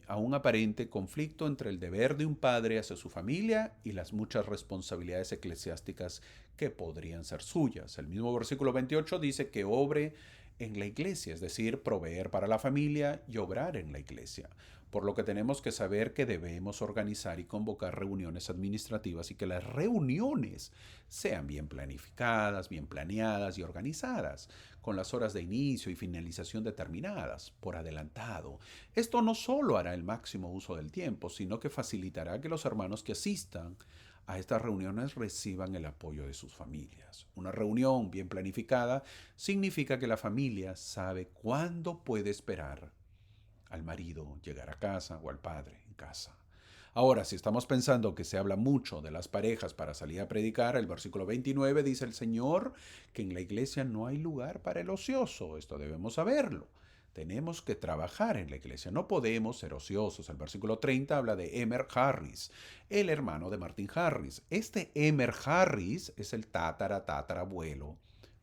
a un aparente conflicto entre el deber de un padre hacia su familia y las muchas responsabilidades eclesiásticas que podrían ser suyas. El mismo versículo 28 dice que obre en la iglesia, es decir, proveer para la familia y obrar en la iglesia. Por lo que tenemos que saber que debemos organizar y convocar reuniones administrativas y que las reuniones sean bien planificadas, bien planeadas y organizadas, con las horas de inicio y finalización determinadas, por adelantado. Esto no solo hará el máximo uso del tiempo, sino que facilitará que los hermanos que asistan a estas reuniones reciban el apoyo de sus familias. Una reunión bien planificada significa que la familia sabe cuándo puede esperar al marido llegar a casa o al padre en casa. Ahora, si estamos pensando que se habla mucho de las parejas para salir a predicar, el versículo 29 dice el Señor que en la iglesia no hay lugar para el ocioso. Esto debemos saberlo. Tenemos que trabajar en la iglesia, no podemos ser ociosos. El versículo 30 habla de Emer Harris, el hermano de Martin Harris. Este Emer Harris es el tatarabuelo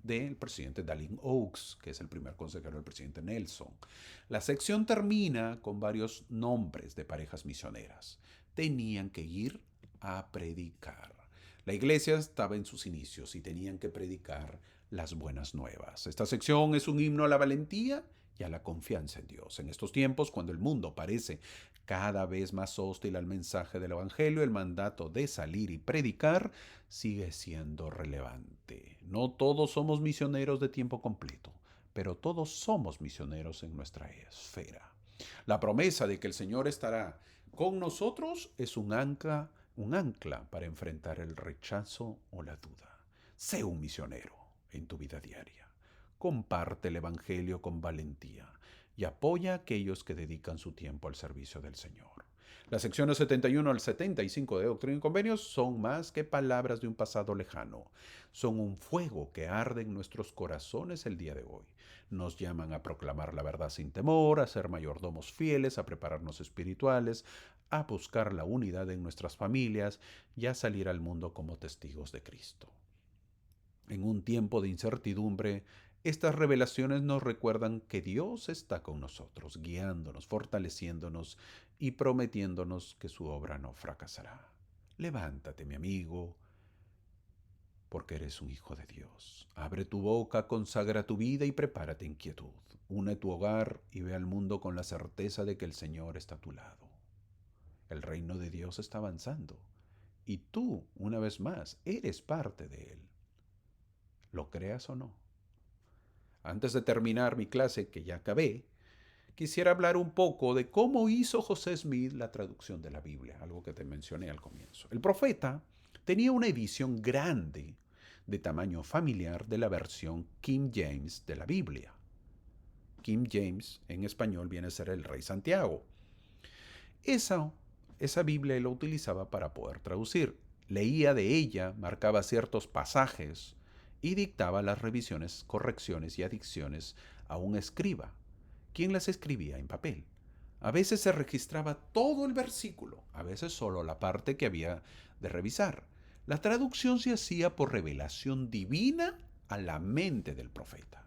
del presidente Dallin Oaks, que es el primer consejero del presidente Nelson. La sección termina con varios nombres de parejas misioneras. Tenían que ir a predicar. La iglesia estaba en sus inicios y tenían que predicar las buenas nuevas. Esta sección es un himno a la valentía y a la confianza en Dios. En estos tiempos, cuando el mundo parece cada vez más hostil al mensaje del Evangelio, el mandato de salir y predicar sigue siendo relevante. No todos somos misioneros de tiempo completo, pero todos somos misioneros en nuestra esfera. La promesa de que el Señor estará con nosotros es un ancla para enfrentar el rechazo o la duda. Sé un misionero en tu vida diaria. Comparte el Evangelio con valentía y apoya a aquellos que dedican su tiempo al servicio del Señor. Las secciones 71 al 75 de Doctrina y Convenios son más que palabras de un pasado lejano. Son un fuego que arde en nuestros corazones el día de hoy. Nos llaman a proclamar la verdad sin temor, a ser mayordomos fieles, a prepararnos espirituales, a buscar la unidad en nuestras familias y a salir al mundo como testigos de Cristo. En un tiempo de incertidumbre, estas revelaciones nos recuerdan que Dios está con nosotros, guiándonos, fortaleciéndonos y prometiéndonos que su obra no fracasará. Levántate, mi amigo, porque eres un hijo de Dios. Abre tu boca, consagra tu vida y prepárate en quietud. Une tu hogar y ve al mundo con la certeza de que el Señor está a tu lado. El reino de Dios está avanzando y tú, una vez más, eres parte de él. ¿Lo creas o no? Antes de terminar mi clase, que ya acabé, quisiera hablar un poco de cómo hizo José Smith la traducción de la Biblia, algo que te mencioné al comienzo. El profeta tenía una edición grande de tamaño familiar de la versión King James de la Biblia. King James en español viene a ser el Rey Santiago. Esa, esa Biblia lo utilizaba para poder traducir. Leía de ella, marcaba ciertos pasajes y dictaba las revisiones, correcciones y adicciones a un escriba, quien las escribía en papel. A veces se registraba todo el versículo, a veces solo la parte que había de revisar. La traducción se hacía por revelación divina a la mente del profeta.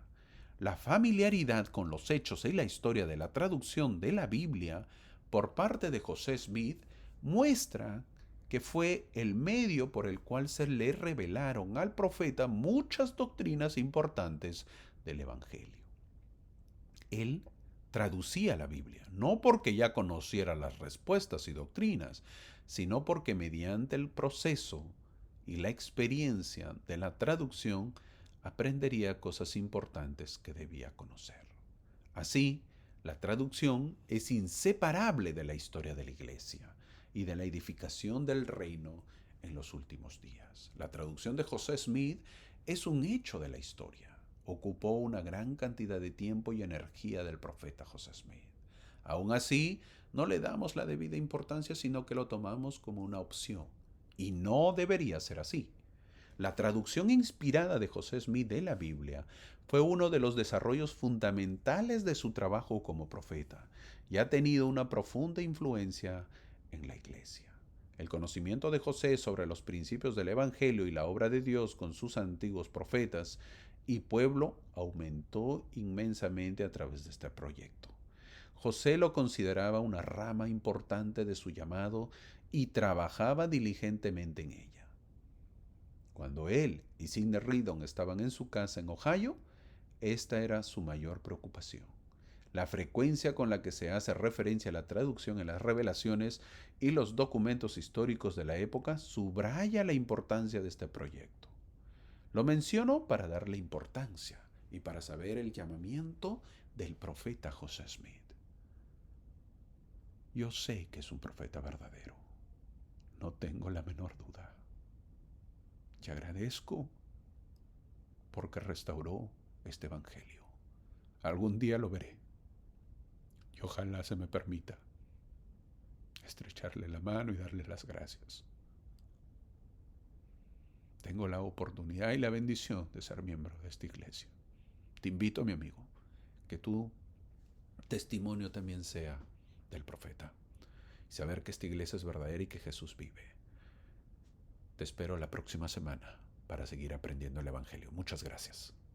La familiaridad con los hechos y la historia de la traducción de la Biblia por parte de José Smith muestra que fue el medio por el cual se le revelaron al profeta muchas doctrinas importantes del Evangelio. Él traducía la Biblia, no porque ya conociera las respuestas y doctrinas, sino porque mediante el proceso y la experiencia de la traducción aprendería cosas importantes que debía conocer. Así, la traducción es inseparable de la historia de la Iglesia y de la edificación del reino en los últimos días. La traducción de José Smith es un hecho de la historia. Ocupó una gran cantidad de tiempo y energía del profeta José Smith. Aún así, no le damos la debida importancia, sino que lo tomamos como una opción. Y no debería ser así. La traducción inspirada de José Smith de la Biblia fue uno de los desarrollos fundamentales de su trabajo como profeta y ha tenido una profunda influencia en la Iglesia. El conocimiento de José sobre los principios del Evangelio y la obra de Dios con sus antiguos profetas y pueblo aumentó inmensamente a través de este proyecto. José lo consideraba una rama importante de su llamado y trabajaba diligentemente en ella. Cuando él y Sidney Rigdon estaban en su casa en Ohio, esta era su mayor preocupación. La frecuencia con la que se hace referencia a la traducción en las revelaciones y los documentos históricos de la época subraya la importancia de este proyecto. Lo menciono para darle importancia y para saber el llamamiento del profeta José Smith. Yo sé que es un profeta verdadero, no tengo la menor duda. Y agradezco porque restauró este evangelio. Algún día lo veré y ojalá se me permita estrecharle la mano y darle las gracias. Tengo la oportunidad y la bendición de ser miembro de esta iglesia. Te invito, mi amigo, que tu testimonio también sea del profeta y saber que esta iglesia es verdadera y que Jesús vive. Te espero la próxima semana para seguir aprendiendo el evangelio. Muchas gracias.